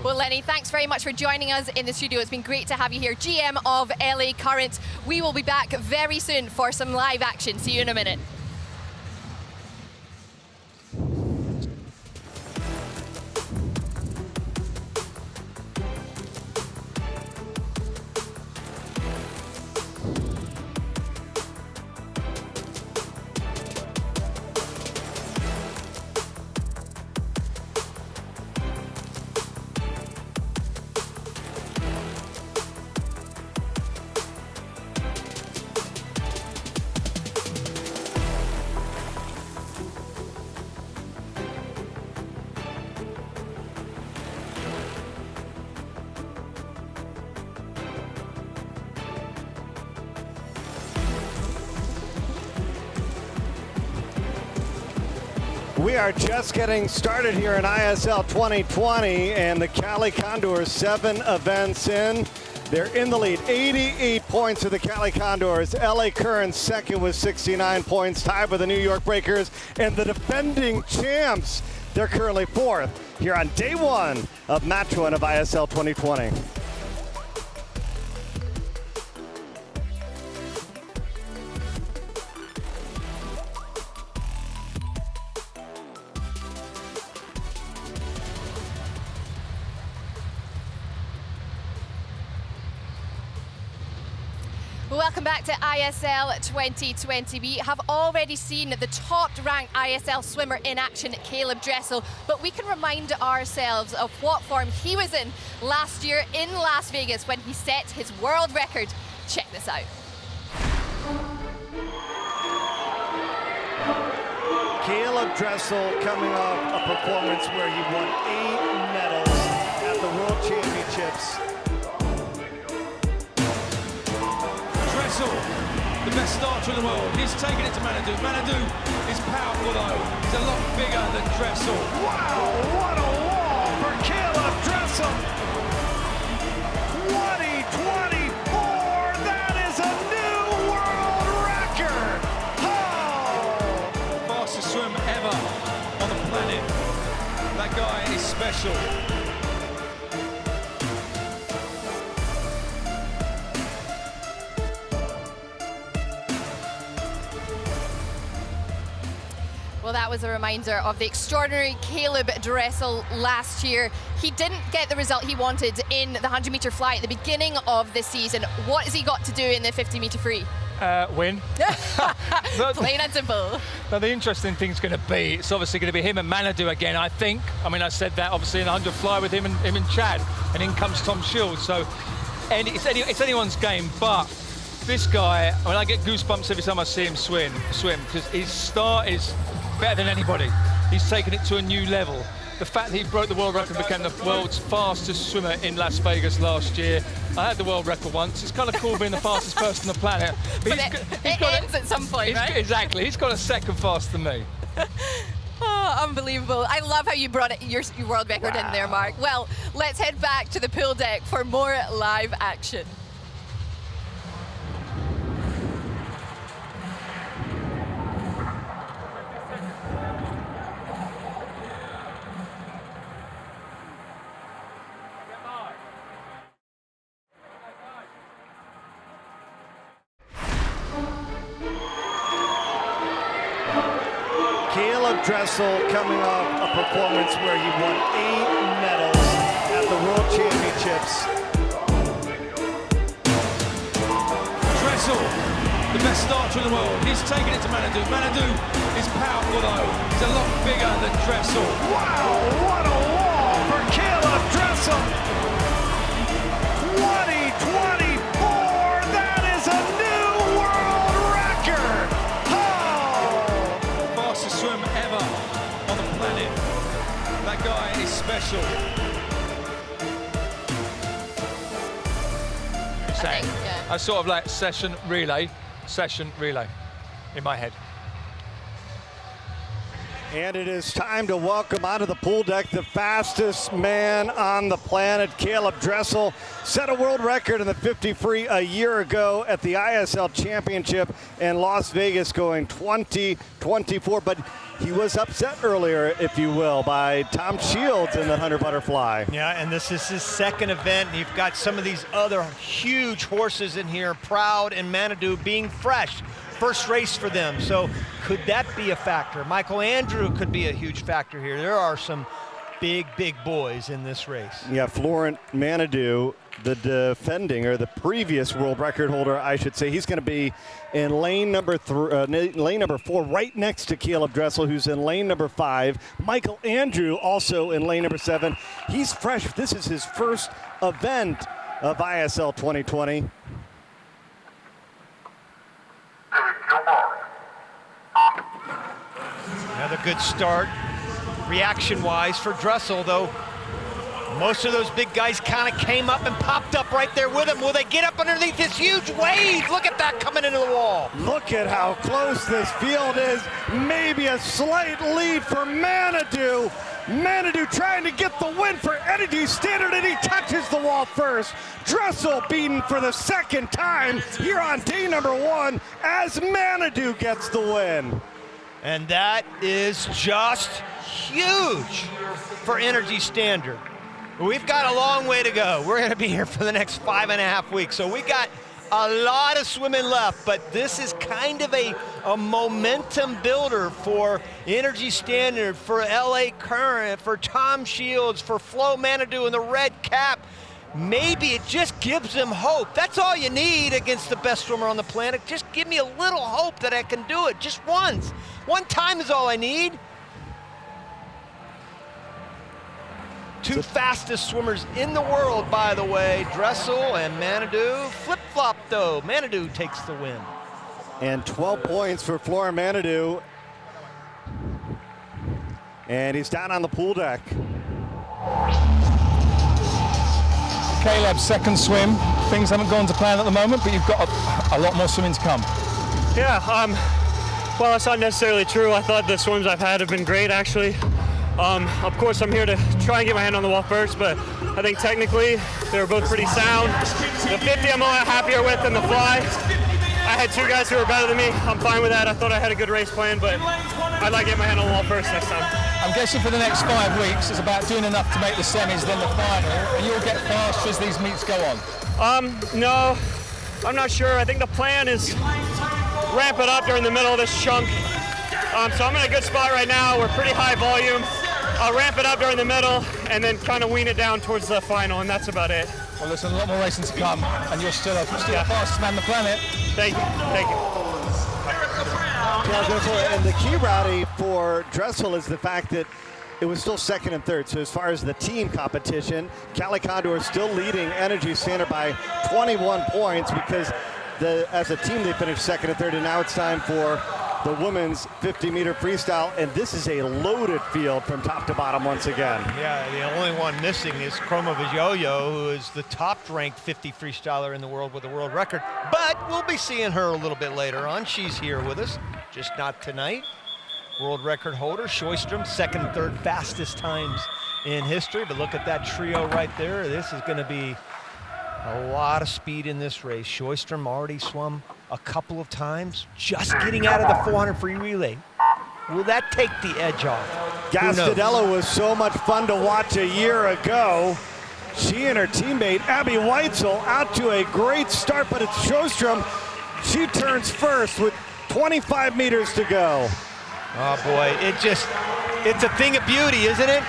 Well, Lenny, thanks very much for joining us in the studio. It's been great to have you here, GM of LA Current. We will be back very soon for some live action. See you in a minute. We are just getting started here in ISL 2020, and the Cali Condors 7 events in. They're in the lead, 88 points for the Cali Condors. LA Currents second with 69 points, tied with the New York Breakers. And the defending champs, they're currently fourth here on day one of Match 1 of ISL 2020. Welcome back to ISL 2020. We have already seen the top-ranked ISL swimmer in action, Caleb Dressel, but we can remind ourselves of what form he was in last year in Las Vegas when he set his world record. Check this out. Caleb Dressel coming off a performance where he won 8 medals at the World Championships. The best starter in the world. He's taken it to Manadou. Manadou is powerful though. He's a lot bigger than Dressel. Wow, what a wall for Caleb Dressel. 2024, that is a new world record. Oh! Fastest swim ever on the planet. That guy is special. Well, that was a reminder of the extraordinary Caleb Dressel last year. He didn't get the result he wanted in the 100-meter fly at the beginning of the season. What has he got to do in the 50-meter free? Win. Plain and simple. Now, the interesting thing's going to be, it's obviously going to be him and Manadou again, I think. I mean, I said that obviously in 100 fly with him and Chad, and in comes Tom Shields. So it's anyone's game, but this guy, I mean, I get goosebumps every time I see him swim because his start is better than anybody. He's taken it to a new level. The fact that he broke the world record and became the world's fastest swimmer in Las Vegas last year. I had the world record once. It's kind of cool being the fastest person on the planet. But it ends at some point, right? Exactly. He's got a second faster than me. Oh, unbelievable. I love how you brought your world record in there, Mark. Well, let's head back to the pool deck for more live action. Caleb Dressel coming off a performance where he won 8 medals at the World Championships. Dressel, the best starter in the world. He's taken it to Manadou. Manadou is powerful though. He's a lot bigger than Dressel. Wow, what a wall for Caleb Dressel. 2024, that is a new world record. Oh! Fastest swim ever on the planet. That guy is special. I sort of like session relay in my head. And it is time to welcome onto the pool deck the fastest man on the planet, Caleb Dressel. Set a world record in the 50 free a year ago at the ISL Championship in Las Vegas, going 20-24. But he was upset earlier, if you will, by Tom Shields in the 100 butterfly. Yeah, and this is his second event. And you've got some of these other huge horses in here, Proud and Manadou, being fresh. First race for them, so could that be a factor? Michael Andrew could be a huge factor here. There are some big boys in this race. Yeah, Florent Manadou, the defending, or the previous world record holder, I should say, he's going to be in lane number 4, right next to Caleb Dressel, who's in lane number 5. Michael Andrew also in lane number 7. He's fresh. This is his first event of ISL 2020. Another good start, reaction-wise for Dressel, though. Most of those big guys kind of came up and popped up right there with him. Will they get up underneath this huge wave? Look at that coming into the wall. Look at how close this field is. Maybe a slight lead for Manadou. Manadou trying to get the win for Energy Standard, and he touches the wall. wall first. Dressel beaten for the second time here on day number 1 as Manadou gets the win. And that is just huge for Energy Standard. We've got a long way to go. We're going to be here for the next 5.5 weeks. So we got a lot of swimming left, but this is kind of a momentum builder for Energy Standard, for LA Current, for Tom Shields, for Flo Manadou in the red cap. Maybe it just gives them hope. That's all you need against the best swimmer on the planet. Just give me a little hope that I can do it just once. One time is all I need. Two fastest swimmers in the world, by the way, Dressel and Manadou. Flip-flop, though. Manadou takes the win. And 12 points for Flora Manadou. And he's down on the pool deck. Caleb's second swim. Things haven't gone to plan at the moment, but you've got a lot more swimming to come. Yeah, well, that's not necessarily true. I thought the swims I've had have been great, actually. Of course, I'm here to try and get my hand on the wall first, but I think technically they were both pretty sound. The 50 I'm a lot happier with than the fly. I had 2 guys who were better than me. I'm fine with that. I thought I had a good race plan, but I'd like to get my hand on the wall first next time. I'm guessing for the next 5 weeks, it's about doing enough to make the semis, then the final, and you'll get faster as these meets go on. No, I'm not sure. I think the plan is ramp it up during the middle of this chunk. So I'm in a good spot right now. We're pretty high volume. I'll ramp it up during the middle and then kind of wean it down towards the final, and that's about it. Well, there's a lot more racing to come, and you're still the fastest man on the planet. Thank you. Thank you. And the key, Rowdy, for Dressel is the fact that it was still second and third. So as far as the team competition, Cali Condors still leading Energy Standard by 21 points because as a team they finished second and third, and now it's time for the women's 50-meter freestyle, and this is a loaded field from top to bottom once again. Yeah, the only one missing is Kromowidjojo, who is the top-ranked 50 freestyler in the world with a world record. But we'll be seeing her a little bit later on. She's here with us, just not tonight. World record holder, Sjostrom, second and third fastest times in history. But look at that trio right there. This is going to be a lot of speed in this race. Sjostrom already swum a couple of times, just getting out of the 400 free relay. Will that take the edge off? Gastadella was so much fun to watch a year ago. She and her teammate Abby Weitzel out to a great start, but it's Sjostrom. She turns first with 25 meters to go. Oh boy, it's a thing of beauty, isn't it?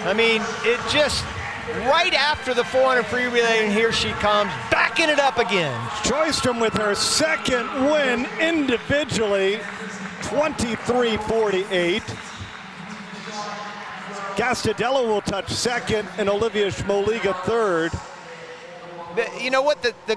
I mean, it just, right after the 400 free relay, and here she comes, backing it up again. Sjostrom with her second win individually, 23:48. Gastadella will touch second, and Olivia Schmoliga third. You know what, the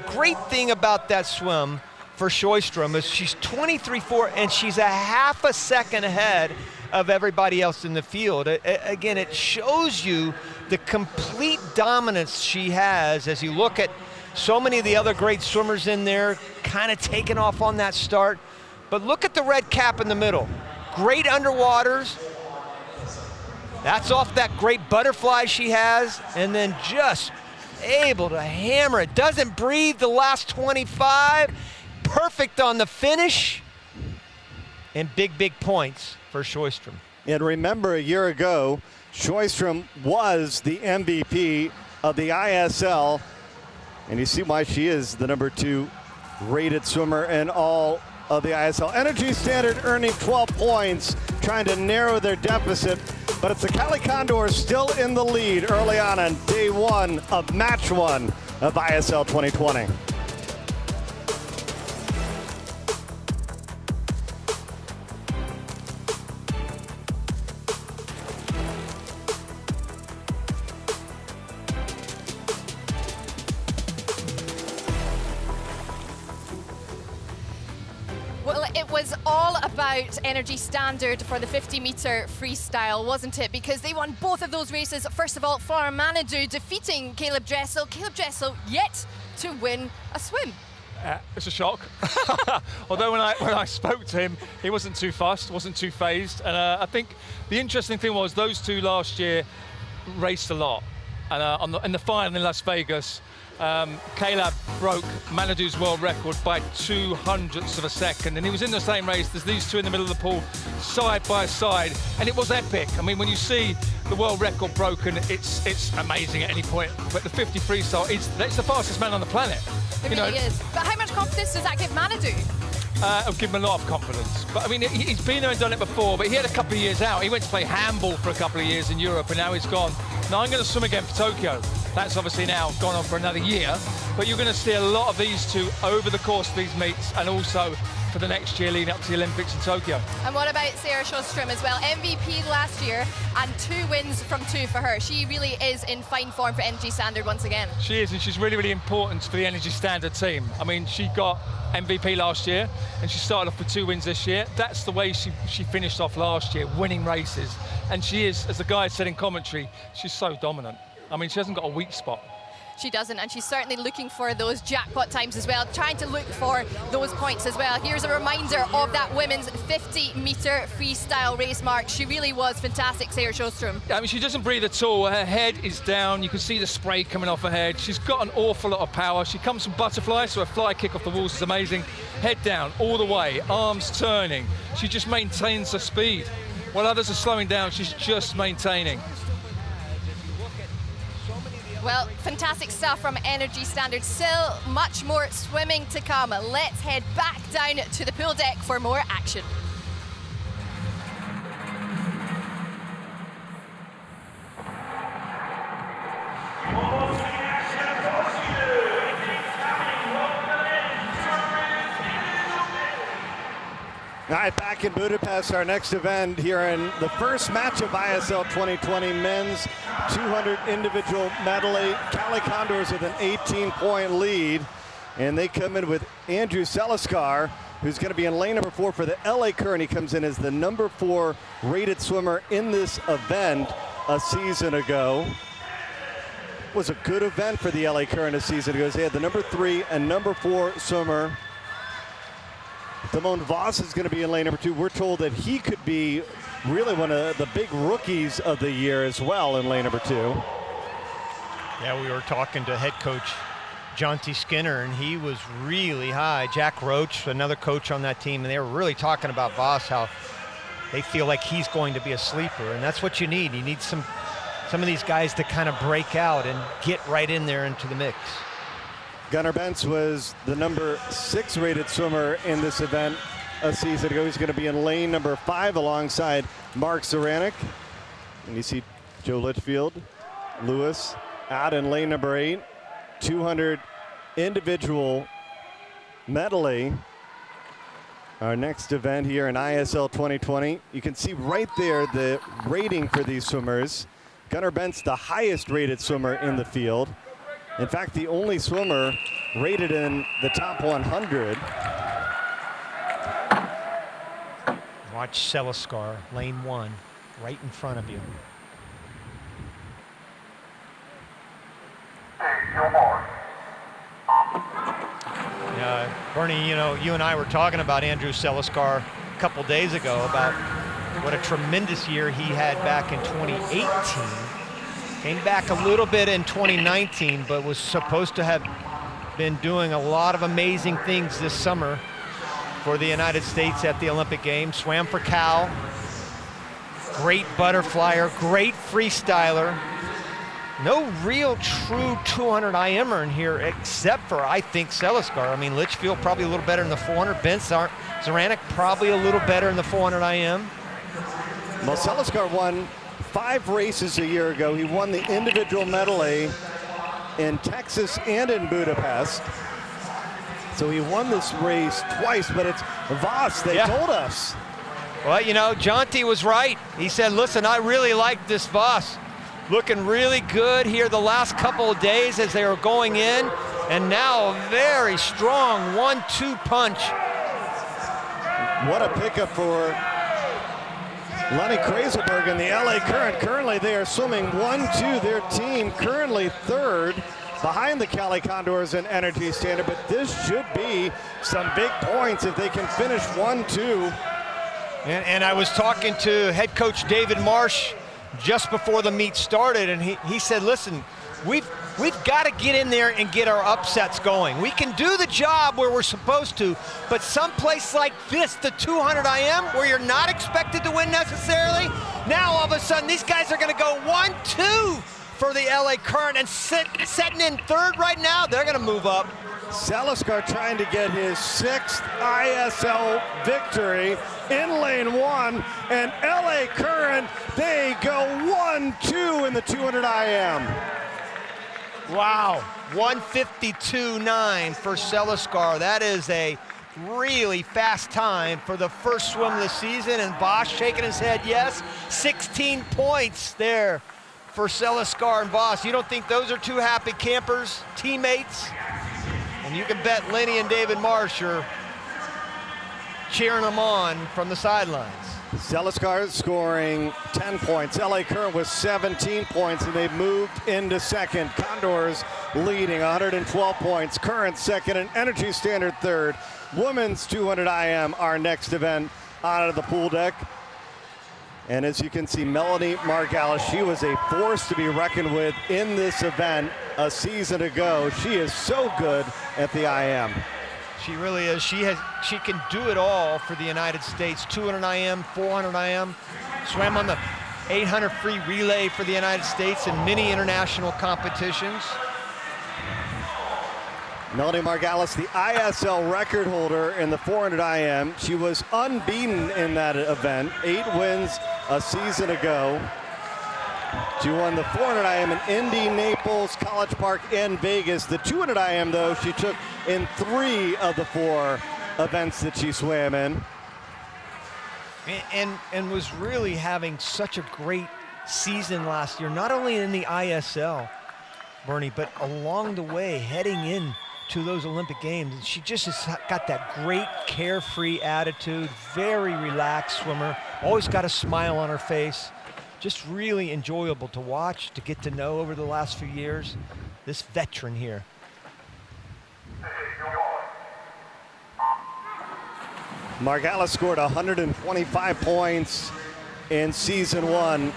great thing about that swim for Sjostrom is she's 23.4, and she's a half a second ahead of everybody else in the field. Again, it shows you the complete dominance she has as you look at so many of the other great swimmers in there kind of taking off on that start. But look at the red cap in the middle. Great underwaters. That's off that great butterfly she has, and then just able to hammer it. Doesn't breathe the last 25. Perfect on the finish. And big points for Sjostrom. And remember, a year ago, Sjostrom was the MVP of the ISL, and you see why she is the number 2 rated swimmer in all of the ISL. Energy Standard earning 12 points, trying to narrow their deficit, but it's the Cali Condors still in the lead early on day 1 of Match 1 of ISL 2020. Well, it was all about Energy Standard for the 50-meter freestyle, wasn't it? Because they won both of those races. First of all, Flora Manadou defeating Caleb Dressel. Caleb Dressel yet to win a swim. It's a shock. Although when I spoke to him, he wasn't too fussed, wasn't too phased. And I think the interesting thing was those two last year raced a lot. And in the final in Las Vegas, Caleb broke Manadu's world record by 200ths of a second, and he was in the same race as these two in the middle of the pool, side by side, and it was epic. I mean, when you see the world record broken, it's amazing at any point. But the 50 freestyle, it's the fastest man on the planet. It really is. But how much confidence does that give Manadu? It'll give him a lot of confidence. But I mean, he's been there and done it before, but he had a couple of years out. He went to play handball for a couple of years in Europe, and now he's gone. Now I'm going to swim again for Tokyo. That's obviously now gone on for another year, but you're going to see a lot of these two over the course of these meets, and also for the next year leading up to the Olympics in Tokyo. And what about Sarah Sjostrom as well? MVP last year, and 2 wins from 2 for her. She really is in fine form for Energy Standard once again. She is, and she's really, really important for the Energy Standard team. I mean, she got MVP last year, and she started off with 2 wins this year. That's the way she finished off last year, winning races. And she is, as the guy said in commentary, she's so dominant. I mean, she hasn't got a weak spot. She doesn't, and she's certainly looking for those jackpot times as well, trying to look for those points as well. Here's a reminder of that women's 50-meter freestyle race mark. She really was fantastic, Sarah Sjostrom. I mean, she doesn't breathe at all. Her head is down. You can see the spray coming off her head. She's got an awful lot of power. She comes from butterfly, so her fly kick off the walls is amazing. Head down all the way, arms turning. She just maintains her speed. While others are slowing down, she's just maintaining. Well, fantastic stuff from Energy Standard. Still much more swimming to come. Let's head back down to the pool deck for more action. All right, back in Budapest, our next event here in the first match of ISL 2020 men's 200 individual medley. Cali Condors with an 18-point lead, and they come in with Andrew Seliskar, who's going to be in lane number 4 for the LA Current. He comes in as the number 4 rated swimmer in this event a season ago. It was a good event for the LA Current a season ago. They had the number 3 and number 4 swimmer. Damon Voss is going to be in lane number 2. We're told that he could be really one of the big rookies of the year as well in lane number 2. Yeah, we were talking to head coach Jonty Skinner, and he was really high. Jack Roach, another coach on that team, and they were really talking about Voss, how they feel like he's going to be a sleeper, and that's what you need. You need some of these guys to kind of break out and get right in there into the mix. Gunnar Bentz was the number 6 rated swimmer in this event a season ago. He's going to be in lane number 5 alongside Mark Zaranek. And you see Joe Litchfield, Lewis out in lane number 8. 200 individual medley. Our next event here in ISL 2020. You can see right there the rating for these swimmers. Gunnar Bentz, the highest rated swimmer in the field. In fact, the only swimmer rated in the top 100. Watch Seliskar, lane 1, right in front of you. Yeah, Bernie, you know, you and I were talking about Andrew Seliskar a couple days ago about what a tremendous year he had back in 2018. Came back a little bit in 2019, but was supposed to have been doing a lot of amazing things this summer for the United States at the Olympic Games. Swam for Cal, great butterflyer, great freestyler. No real true 200 IMer in here except for, I think, Seliskar. I mean, Litchfield probably a little better in the 400. Bentz, Zaranek probably a little better in the 400 IM. Well, Seliskar won 5 races a year ago. He won the individual medley in Texas and in Budapest. So he won this race twice, but it's Voss, they told us. Well, you know, Jonty was right. He said, listen, I really like this Voss. Looking really good here the last couple of days as they were going in. And now a very strong 1-2 punch. What a pickup for Lenny Kraselberg and the LA Current. Currently they are swimming 1-2. Their team currently 3rd behind the Cali Condors in Energy Standard, but this should be some big points if they can finish 1-2. And I was talking to head coach David Marsh just before the meet started, and he said, listen, We've got to get in there and get our upsets going. We can do the job where we're supposed to, but someplace like this, the 200 IM, where you're not expected to win necessarily, now all of a sudden these guys are going to go 1-2 for the LA Current, and setting in third right now, they're going to move up. Seliskar trying to get his 6th ISL victory in lane 1, and LA Current, they go 1-2 in the 200 IM. Wow, 1:52.9 for Seliskar. That is a really fast time for the first swim of the season, and Voss shaking his head yes. 16 points there for Seliskar and Voss. You don't think those are two happy campers, teammates? And you can bet Lenny and David Marsh are cheering them on from the sidelines. Seliskar scoring 10 points. LA Current with 17 points, and they've moved into second. Condors leading 112 points. Current second, and Energy Standard third. Women's 200 IM, our next event out of the pool deck. And as you can see, Melanie Margalis, she was a force to be reckoned with in this event a season ago. She is so good at the IM. She really is. She can do it all for the United States. 200 IM, 400 IM. Swam on the 800 free relay for the United States in many international competitions. Melanie Margalis, the ISL record holder in the 400 IM. She was unbeaten in that event. 8 wins a season ago. She won the 400 IM in Indy, Naples, College Park, and Vegas. The 200 IM, though, she took in 3 of the 4 events that she swam in. And was really having such a great season last year, not only in the ISL, Bernie, but along the way, heading in to those Olympic Games. She just has got that great carefree attitude, very relaxed swimmer, always got a smile on her face. Just really enjoyable to watch, to get to know over the last few years. This veteran here. Margalis scored 125 points in season 1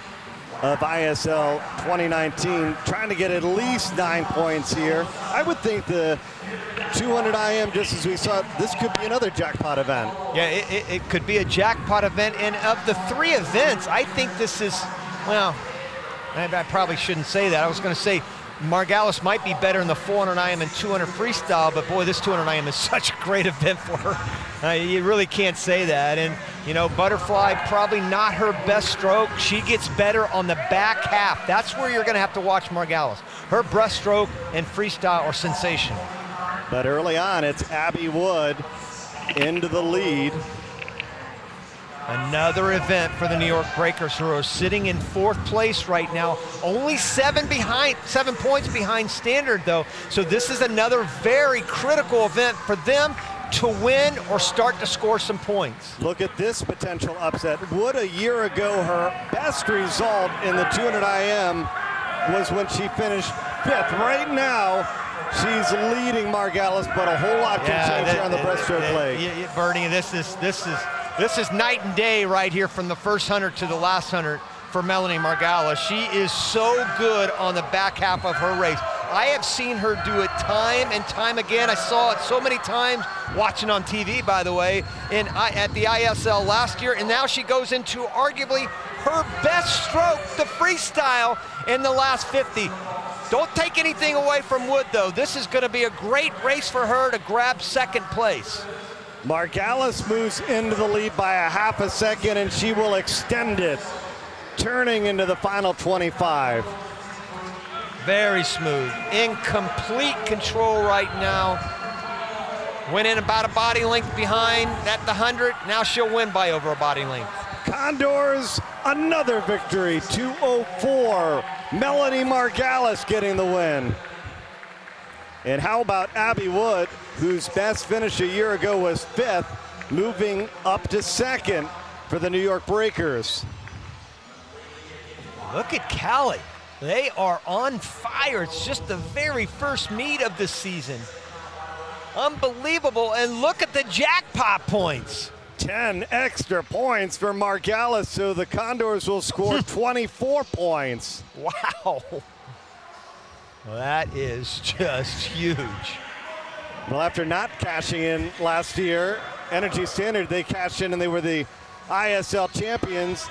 of ISL 2019, trying to get at least 9 points here. I would think the 200 IM, just as we saw, this could be another jackpot event. Yeah, it could be a jackpot event, and of the 3 events, I think this is, well, I probably shouldn't say that. I was going to say Margalis might be better in the 400 IM and 200 freestyle, but boy, this 200 IM is such a great event for her. You really can't say that. And, you know, butterfly, probably not her best stroke. She gets better on the back half. That's where you're going to have to watch Margalis. Her breaststroke and freestyle are sensational. But early on, it's Abby Wood into the lead. Another event for the New York Breakers, who are sitting in 4th place right now. Only 7 points behind standard, though. So this is another very critical event for them to win or start to score some points. Look at this potential upset. Wood, a year ago, her best result in the 200 IM was when she finished 5th. Right now, she's leading Margalis, but a whole lot can change here on the breaststroke leg. Bernie, this is night and day right here from the first 100 to the last 100 for Melanie Margalis. She is so good on the back half of her race. I have seen her do it time and time again. I saw it so many times watching on TV, by the way, at the ISL last year, and now she goes into arguably her best stroke, the freestyle, in the last 50. Don't take anything away from Wood, though. This is going to be a great race for her to grab 2nd place. Margalis moves into the lead by a half a second, and she will extend it, turning into the final 25. Very smooth, in complete control right now. Went in about a body length behind at the 100. Now she'll win by over a body length. Condors, another victory, 2:04. Melanie Margalis getting the win. And how about Abby Wood, whose best finish a year ago was 5th, moving up to 2nd for the New York Breakers. Look at Cali. They are on fire. It's just the very first meet of the season. Unbelievable. And look at the jackpot points. 10 extra points for Margalis, so the Condors will score 24 points. Wow. Well, that is just huge. Well, after not cashing in last year, Energy Standard, they cashed in and they were the ISL champions.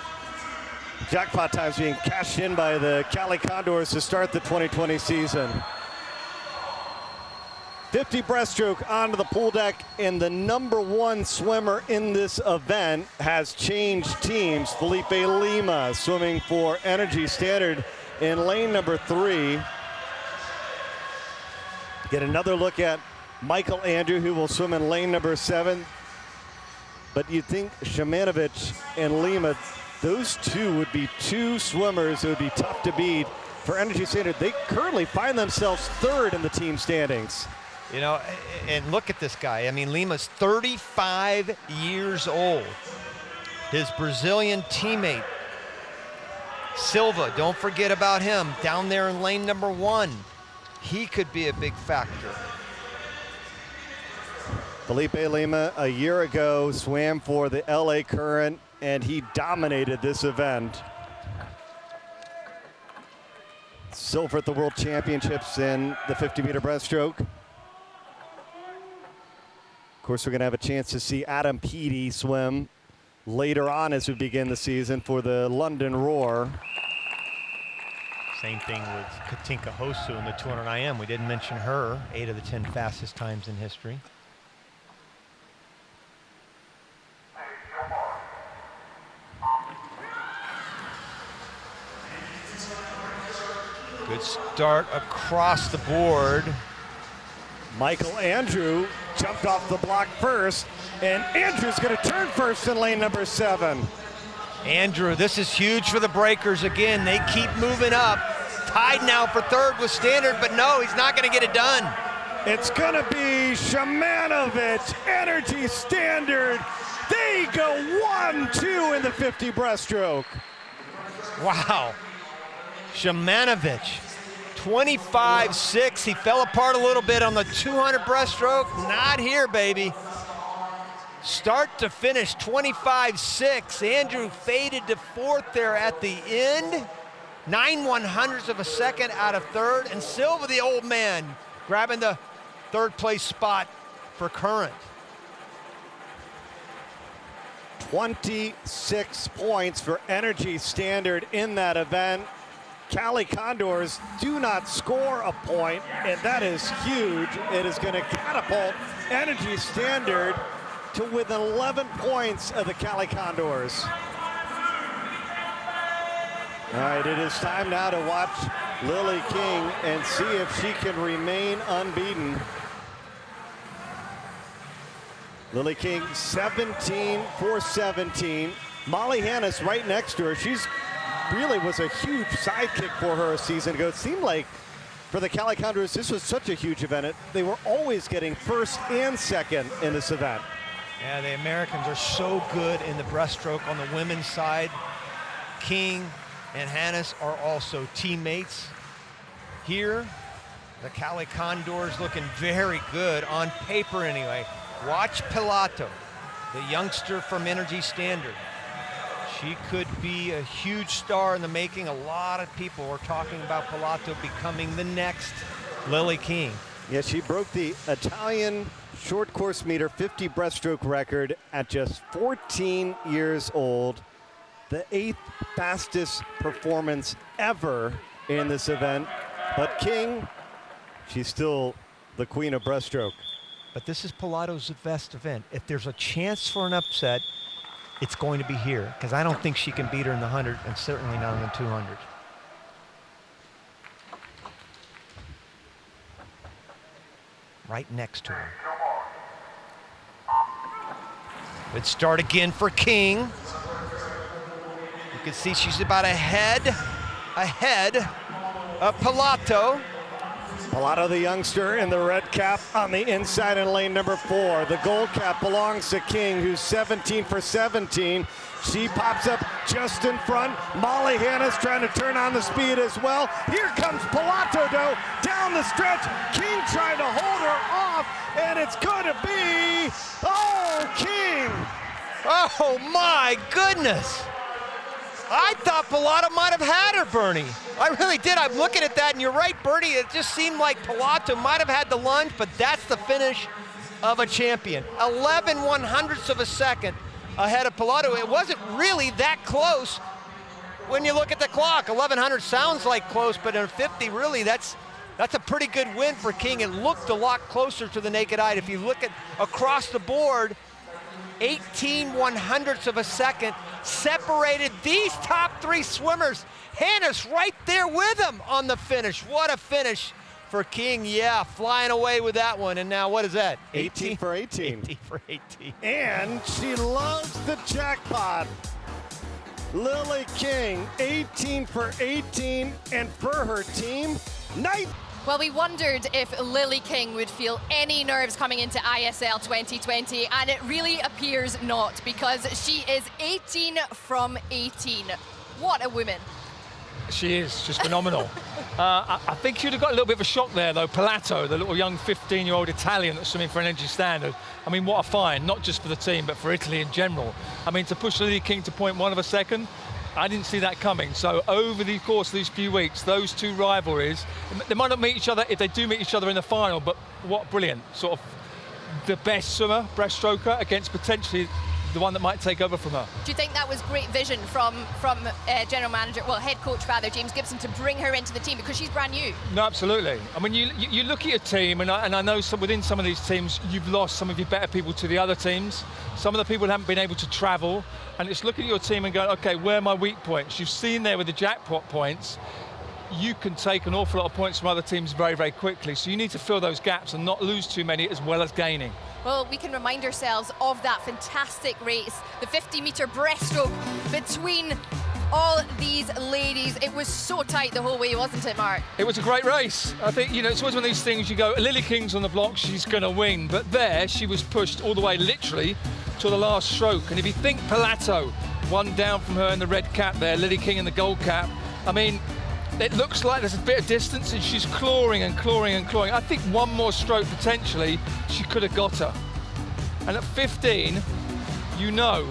Jackpot times being cashed in by the Cali Condors to start the 2020 season. 50 breaststroke onto the pool deck, and the #1 swimmer in this event has changed teams. Felipe Lima swimming for Energy Standard in lane number 3. Get another look at Michael Andrew, who will swim in lane number 7. But you'd think Shimanovic and Lima, those two would be two swimmers who would be tough to beat for Energy Standard. They currently find themselves 3rd in the team standings. You know, and look at this guy. I mean, Lima's 35 years old. His Brazilian teammate, Silva, don't forget about him, down there in lane number 1. He could be a big factor. Felipe Lima, a year ago, swam for the LA Current, and he dominated this event. Silver at the World Championships in the 50-meter breaststroke. Of course, we're going to have a chance to see Adam Peaty swim later on as we begin the season for the London Roar. Same thing with Katinka Hosu in the 200 IM. We didn't mention her, 8 of the 10 fastest times in history. Good start across the board. Michael Andrew jumped off the block first, and Andrew's going to turn first in lane number 7. Andrew, this is huge for the breakers. Again, they keep moving up. Tied now for 3rd with Standard, but no, he's not going to get it done. It's going to be Shimanovic, Energy Standard. They go 1-2 in the 50 breaststroke. Wow. Shimanovic, 25-6. He fell apart a little bit on the 200 breaststroke. Not here, baby. Start to finish, 25-6. Andrew faded to 4th there at the end. 9/100ths of a second out of 3rd. And Silva, the old man, grabbing the 3rd place spot for Current. 26 points for Energy Standard in that event. Cali Condors do not score a point, and that is huge. It is going to catapult Energy Standard to within 11 points of the Cali Condors. All right, it is time now to watch Lily King and see if she can remain unbeaten. Lily King, 17 for 17. Molly Hannes right next to her. She's really was a huge sidekick for her a season ago. It seemed like for the Cali Condors, this was such a huge event. They were always getting 1st and 2nd in this event. Yeah, the Americans are so good in the breaststroke on the women's side. King and Hannes are also teammates. Here, the Cali Condors looking very good on paper anyway. Watch Pilato, the youngster from Energy Standard. She could be a huge star in the making. A lot of people are talking about Pilato becoming the next Lily King. Yeah, she broke the Italian short course meter 50 breaststroke record at just 14 years old. The 8th fastest performance ever in this event. But King, she's still the queen of breaststroke. But this is Pilato's best event. If there's a chance for an upset, it's going to be here, because I don't think she can beat her in the 100 and certainly not in the 200. Right next to her. Good start again for King. You can see she's about ahead of Pilato. Pilato, the youngster in the red cap on the inside in lane number 4. The gold cap belongs to King, who's 17 for 17. She pops up just in front. Molly Hannes trying to turn on the speed as well. Here comes Pilato, though, down the stretch. King trying to hold her off, and it's going to be, oh, King. Oh, my goodness. I thought Pilato might have had her, Bernie. I really did. I'm looking at that, and you're right, Bernie. It just seemed like Pilato might have had the lunge, but that's the finish of a champion. 11/100ths of a second ahead of Pilato. It wasn't really that close when you look at the clock. 1100 sounds like close, but in 50, really, that's a pretty good win for King. It looked a lot closer to the naked eye. If you look at across the board, 18/100ths of a second separated these top three swimmers. Hannah's right there with him on the finish. What a finish for King. Yeah, flying away with that one. And now what is that? 18 for 18. 18 for 18. And she loves the jackpot. Lily King, 18 for 18, and for her team, night. Well, we wondered if Lily King would feel any nerves coming into ISL 2020, and it really appears not, because she is 18 from 18. What a woman. She is, just phenomenal. I think she'd have got a little bit of a shock there, though. Pilato, the little young 15-year-old Italian that's swimming for an energy standard. I mean, what a find, not just for the team, but for Italy in general. I mean, to push Lily King to 0.1 of a second, I didn't see that coming. So over the course of these few weeks, those two rivalries, they might not meet each other if they do meet each other in the final, but what brilliant. Sort of the best swimmer, breaststroker, against potentially the one that might take over from her. Do you think that was great vision from general manager, well, head coach rather, James Gibson, to bring her into the team, because she's brand new? No, absolutely. I mean, you look at your team, and I know within some of these teams, you've lost some of your better people to the other teams. Some of the people haven't been able to travel, and it's looking at your team and going, okay, where are my weak points? You've seen there with the jackpot points, you can take an awful lot of points from other teams very, very quickly. So you need to fill those gaps and not lose too many, as well as gaining. Well, we can remind ourselves of that fantastic race, the 50-meter breaststroke between all these ladies. It was so tight the whole way, wasn't it, Mark? It was a great race. I think, you know, it's always one of these things you go, Lily King's on the block, she's going to win. But there, she was pushed all the way, literally, to the last stroke. And if you think Pilato, one down from her in the red cap there, Lily King in the gold cap, I mean, it looks like there's a bit of distance, and she's clawing and clawing and clawing. I think one more stroke, potentially, she could have got her. And at 15, you know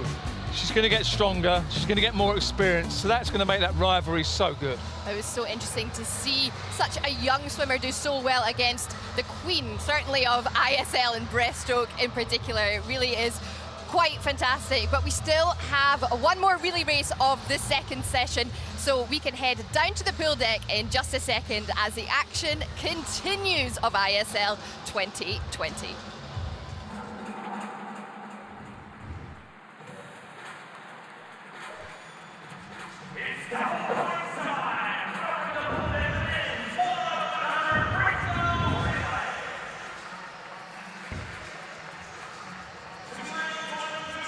she's going to get stronger, she's going to get more experience, so that's going to make that rivalry so good. It was so interesting to see such a young swimmer do so well against the queen, certainly of ISL and breaststroke in particular. It really is quite fantastic, but we still have one more relay race of the second session, so we can head down to the pool deck in just a second as the action continues of ISL 2020.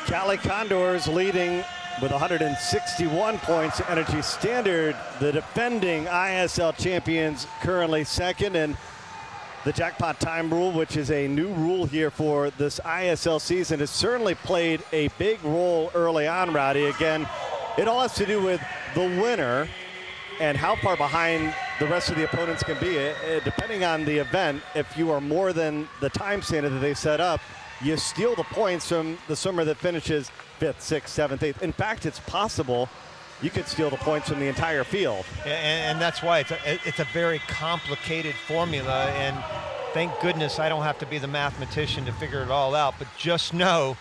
Cali Condors leading with 161 points. Energy Standard, the defending ISL champions, currently second. And the jackpot time rule, which is a new rule here for this ISL season, has certainly played a big role early on, Rowdy. Again, it all has to do with the winner and how far behind the rest of the opponents can be. Depending on the event, if you are more than the time standard that they set up, you steal the points from the swimmer that finishes 5th, 6th, 7th, 8th. In fact, it's possible you could steal the points from the entire field. And that's why it's a very complicated formula, and thank goodness I don't have to be the mathematician to figure it all out, but just know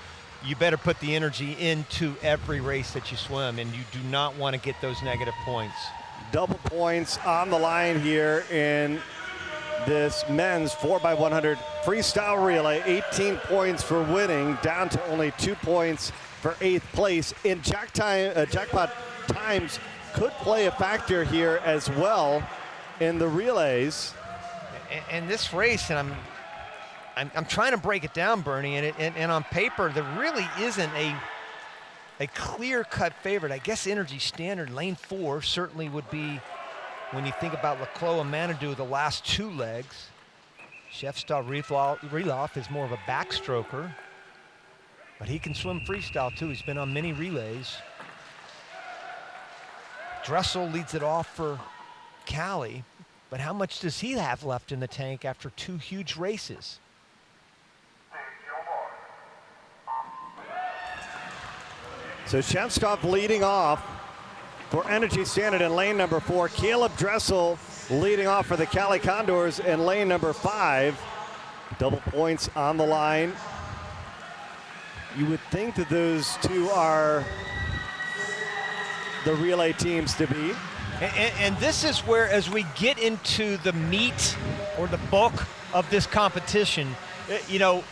you better put the energy into every race that you swim, and you do not want to get those negative points. Double points on the line here in this men's 4x100 freestyle relay. 18 points for winning, down to only 2 points for 8th place. In jackpot times could play a factor here as well in the relays. And this race, and I'm trying to break it down, Bernie, and on paper there really isn't a clear-cut favorite. I guess Energy Standard lane 4 certainly would be, when you think about Leclos and Manadou, the last two legs. Sjostrom Riloff is more of a backstroker, but he can swim freestyle too. He's been on many relays. Dressel leads it off for Cali, but how much does he have left in the tank after 2 huge races? So Sjostrom leading off. for Energy Standard in lane number 4. Caleb Dressel leading off for the Cali Condors in lane number 5. Double points on the line. You would think that those two are the relay teams to be. And this is where, as we get into the meat or the bulk of this competition, you know,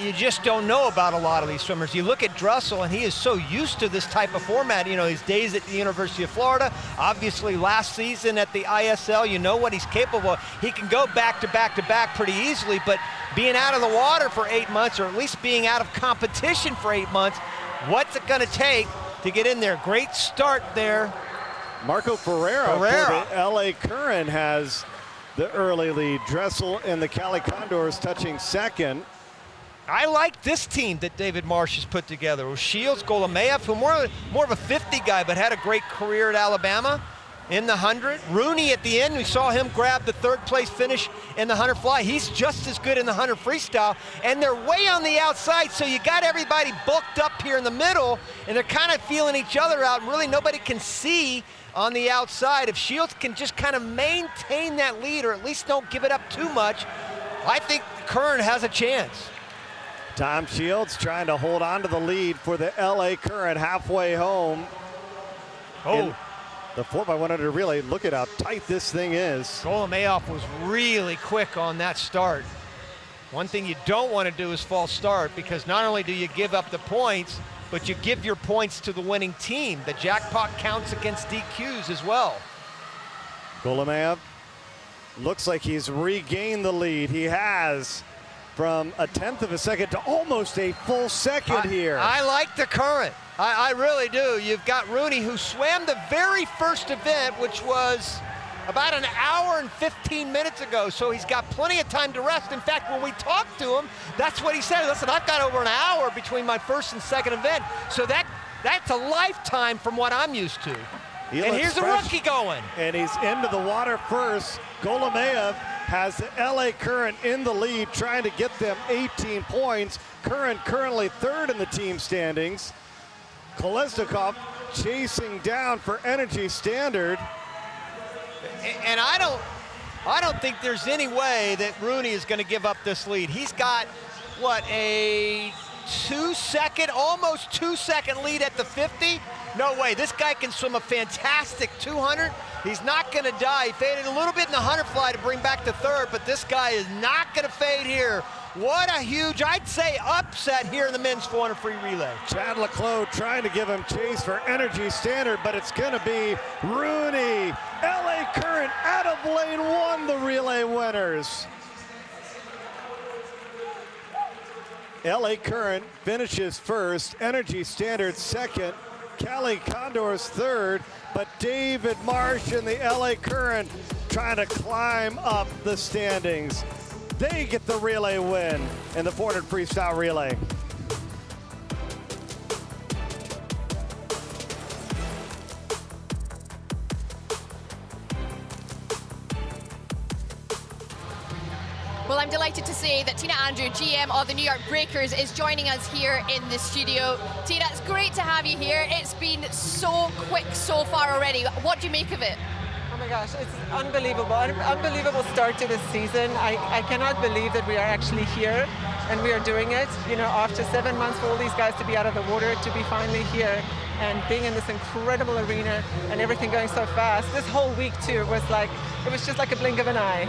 you just don't know about a lot of these swimmers. You look at Dressel, and he is so used to this type of format. You know, his days at the University of Florida, obviously last season at the ISL, you know what he's capable of. He can go back to back to back pretty easily, but being out of the water for 8 months, or at least being out of competition for 8 months, what's it going to take to get in there? Great start there. Marco Ferreira for the LA Current has the early lead. Dressel and the Cali Condors touching second. I like this team that David Marsh has put together. With Shields, Golomeyev, who more of a 50 guy, but had a great career at Alabama in the 100. Rooney at the end, we saw him grab the 3rd place finish in the 100 fly. He's just as good in the 100 freestyle, and they're way on the outside, so you got everybody booked up here in the middle, and they're kind of feeling each other out, and really nobody can see on the outside. If Shields can just kind of maintain that lead, or at least don't give it up too much, I think Current has a chance. Tom Shields trying to hold on to the lead for the LA Current halfway home. In the 4x100 relay. Look at how tight this thing is. Golomeyev was really quick on that start. One thing you don't want to do is false start, because not only do you give up the points, but you give your points to the winning team. The jackpot counts against DQs as well. Golomeyev looks like he's regained the lead. He has, from a 1/10 of a second to almost a full second here. I like the Current. I really do. You've got Rooney, who swam the very first event, which was about an hour and 15 minutes ago, so he's got plenty of time to rest. In fact, when we talked to him, that's what he said. Listen, I've got over an hour between my first and second event, so that's a lifetime from what I'm used to. And here's a rookie going. And he's into the water first. Golomeyev has the LA Current in the lead, trying to get them 18 points. Current currently 3rd in the team standings. Kolesnikov chasing down for Energy Standard. And I don't think there's any way that Rooney is going to give up this lead. He's got, what, a 2-second, almost 2-second lead at the 50? No way. This guy can swim a fantastic 200. He's not going to die. He faded a little bit in the 100 fly to bring back to 3rd, but this guy is not going to fade here. What a huge, I'd say, upset here in the men's 400 free relay. Chad Leclos trying to give him chase for Energy Standard, but it's going to be Rooney. LA Current out of lane 1, the relay winners. LA Current finishes first, Energy Standard second, Cali Condors 3rd, but David Marsh and the LA Current trying to climb up the standings. They get the relay win in the 400 freestyle relay. Well, I'm delighted to say that Tina Andrew, GM of the New York Breakers, is joining us here in the studio. Tina, it's great to have you here. It's been so quick so far already. What do you make of it? Oh my gosh, it's unbelievable. Unbelievable start to this season. I cannot believe that we are actually here and we are doing it. You know, after 7 months for all these guys to be out of the water, to be finally here and being in this incredible arena and everything going so fast. This whole week too was like, it was just like a blink of an eye.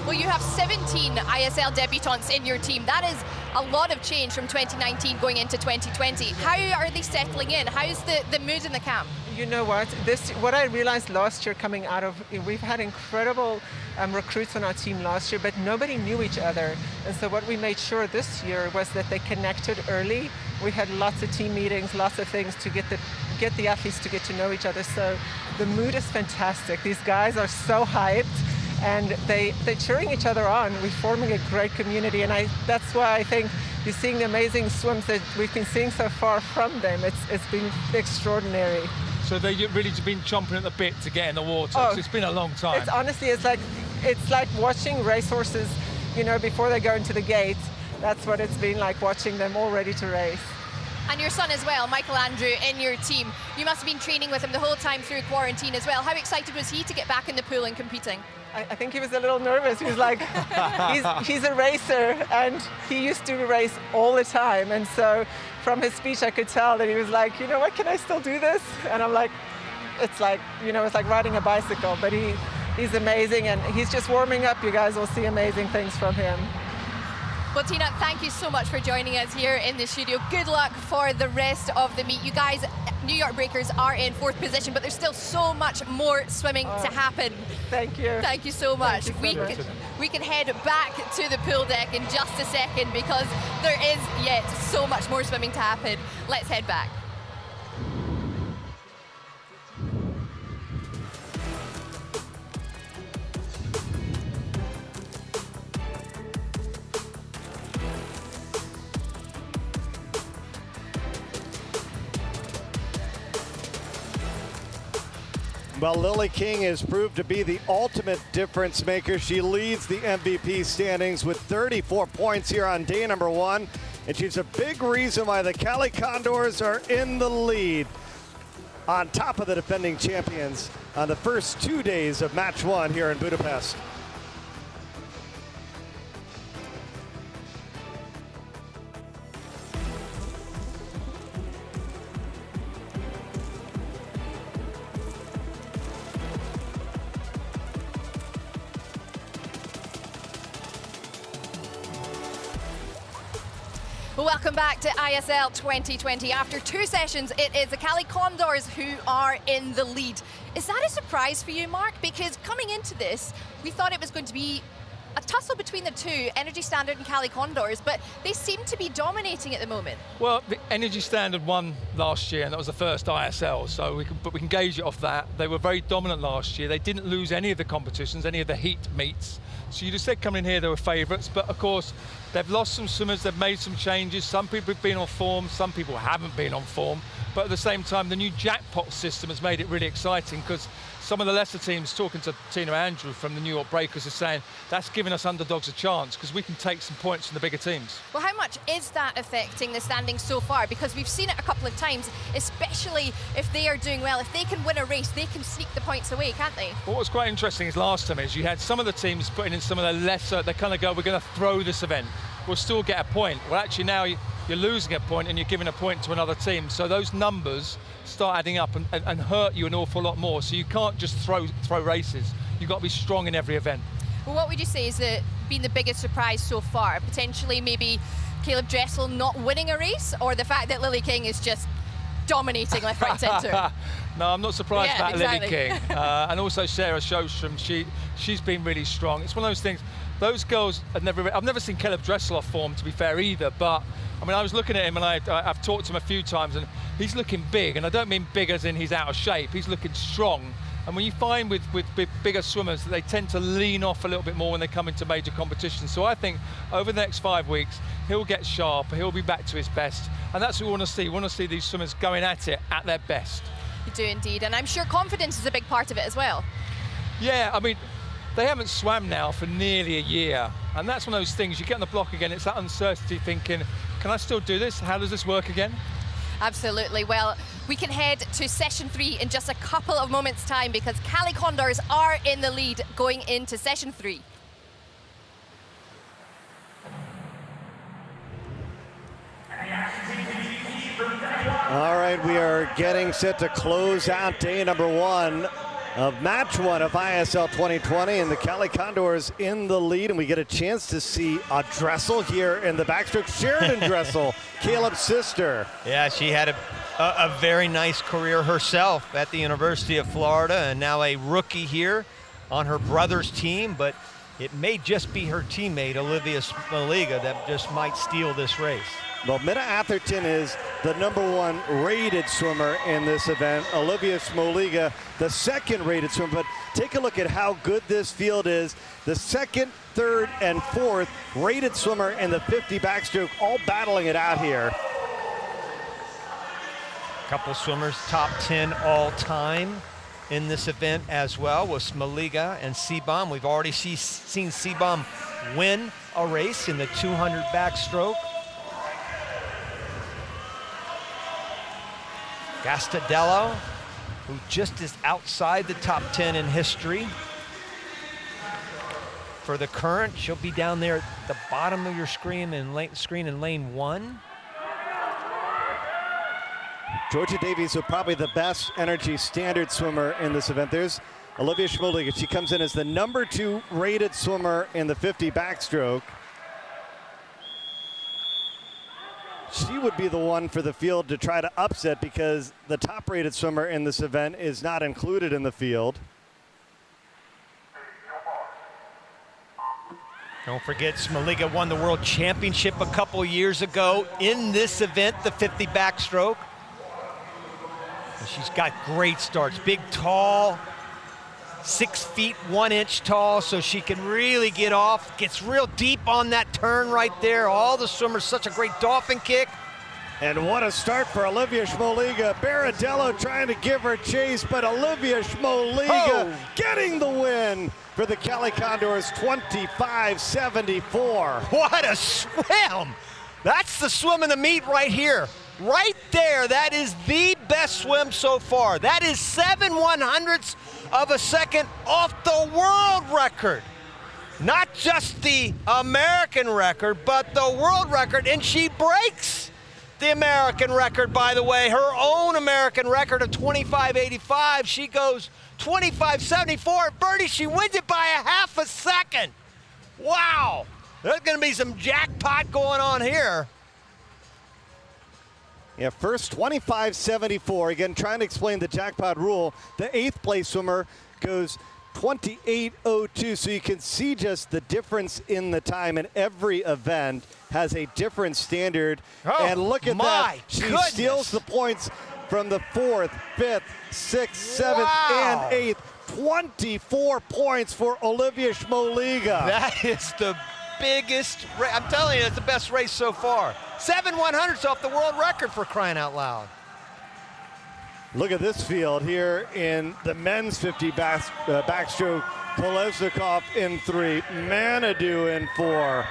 Well, you have 17 ISL debutantes in your team. That is a lot of change from 2019 going into 2020. How are they settling in? How's the mood in the camp? You know what? What I realized last year coming out of, we've had incredible recruits on our team last year, but nobody knew each other. And so what we made sure this year was that they connected early. We had lots of team meetings, lots of things to get the athletes to get to know each other. So the mood is fantastic. These guys are so hyped. And they're cheering each other on. We're forming a great community, and that's why I think you're seeing the amazing swims that we've been seeing so far from them. It's been extraordinary. So they've really been chomping at the bit to get in the water. Oh, so it's been a long time. It's honestly, it's like watching racehorses, you know, before they go into the gate. That's what it's been like, watching them all ready to race. And your son as well, Michael Andrew, in your team. You must have been training with him the whole time through quarantine as well. How excited was he to get back in the pool and competing? I think he was a little nervous. He was like, he's a racer, and he used to race all the time. And so from his speech, I could tell that he was like, you know what, can I still do this? And I'm like, it's like, you know, it's like riding a bicycle. But he's amazing, and he's just warming up. You guys will see amazing things from him. Well, Tina, thank you so much for joining us here in the studio. Good luck for the rest of the meet. You guys, New York Breakers, are in 4th position, but there's still so much more swimming to happen. Thank you. Thank you so much. Thank you so much. We can head back to the pool deck in just a second because there is yet so much more swimming to happen. Let's head back. Well, Lily King has proved to be the ultimate difference maker. She leads the MVP standings with 34 points here on day number 1. And she's a big reason why the Cali Condors are in the lead on top of the defending champions on the first 2 days of Match 1 here in Budapest. Welcome back to ISL 2020. After 2 sessions, it is the Cali Condors who are in the lead. Is that a surprise for you, Mark? Because coming into this, we thought it was going to be a tussle between the two, Energy Standard and Cali Condors, but they seem to be dominating at the moment. Well, the Energy Standard won last year, and that was the first ISL, so we can gauge it off that. They were very dominant last year. They didn't lose any of the competitions, any of the heat meets. So you just said coming in here they were favourites, but of course they've lost some swimmers, they've made some changes. Some people have been on form, some people haven't been on form. But at the same time, the new jackpot system has made it really exciting because some of the lesser teams, talking to Tina Andrew from the New York Breakers, are saying that's giving us underdogs a chance because we can take some points from the bigger teams. Well, how much is that affecting the standings so far? Because we've seen it a couple of times, especially if they are doing well. If they can win a race, they can sneak the points away, can't they? Well, what's quite interesting is last time is you had some of the teams putting in some of the lesser, they kind of go, we're going to throw this event. We'll still get a point. Well, actually now you're losing a point and you're giving a point to another team. So those numbers start adding up and hurt you an awful lot more. So you can't just throw races. You've got to be strong in every event. Well, what would you say is been the biggest surprise so far? Potentially maybe Caleb Dressel not winning a race, or the fact that Lily King is just dominating left, right, centre? No, I'm not surprised about exactly. Lily King. And also Sarah Sjostrom, she's been really strong. It's one of those things, those girls, I've never seen Caleb Dressel off form, to be fair, either, but I mean, I was looking at him and I've talked to him a few times and he's looking big, and I don't mean big as in he's out of shape, he's looking strong. And when you find with bigger swimmers that they tend to lean off a little bit more when they come into major competitions. So I think over the next 5 weeks, he'll get sharper, he'll be back to his best. And that's what we want to see. We want to see these swimmers going at it at their best. You do indeed, and I'm sure confidence is a big part of it as well. Yeah, I mean, they haven't swam now for nearly a year. And that's one of those things, you get on the block again, it's that uncertainty thinking, can I still do this? How does this work again? Absolutely. Well, we can head to session 3 in just a couple of moments' time because Cali Condors are in the lead going into session 3. All right, we are getting set to close out day number 1 of Match 1 of ISL 2020, and the Cali Condors in the lead, and we get a chance to see a Dressel here in the backstroke. Sheridan Dressel, Caleb's sister. Yeah, she had a very nice career herself at the University of Florida, and now a rookie here on her brother's team, but it may just be her teammate, Olivia Smoliga, that just might steal this race. Well, Minna Atherton is the #1 rated swimmer in this event. Olivia Smoliga, the 2nd rated swimmer. But take a look at how good this field is. The 2nd, 3rd, and 4th rated swimmer in the 50 backstroke, all battling it out here. Couple swimmers top 10 all time in this event as well with Smoliga and Seabaum. We've already seen Seabaum win a race in the 200 backstroke. Gastadello, who just is outside the top 10 in history. For the current, she'll be down there at the bottom of your screen in lane 1. Georgia Davies was probably the best energy standard swimmer in this event. There's Olivia Schmoldiga. She comes in as the number 2 rated swimmer in the 50 backstroke. She would be the one for the field to try to upset because the top rated swimmer in this event is not included in the field. Don't forget, Schmoldiga won the World Championship a couple years ago in this event, the 50 backstroke. And she's got great starts, big, tall, 6 feet 1 inch tall, so she can really get off, gets real deep on that turn right there. All the swimmers, such a great dolphin kick. And what a start for Olivia Schmoldiga. Baradello trying to give her chase, but Olivia Schmoldiga getting the win for the Cali Condors, 25-74. What a swim! That's the swim in the meet right here. Right there, that is the best swim so far. That is 7/100ths of a second off the world record. Not just the American record, but the world record, and she breaks the American record, by the way, her own American record of 25.85. She goes 25.74. Birdie, she wins it by a half a second. Wow, there's gonna be some jackpot going on here. Yeah, first 25.74. Again, trying to explain the jackpot rule. The 8th place swimmer goes 28.02, so you can see just the difference in the time, and every event has a different standard. Oh, and look at that. She goodness. steals the points from the 4th, 5th, 6th, 7th, and 8th. 24 points for Olivia Schmoldiga. That is the biggest race. I'm telling you, it's the best race so far. 7/100ths off the world record, for crying out loud. Look at this field here in the men's 50 backstroke. Kolesnikov in 3, Manadou in 4,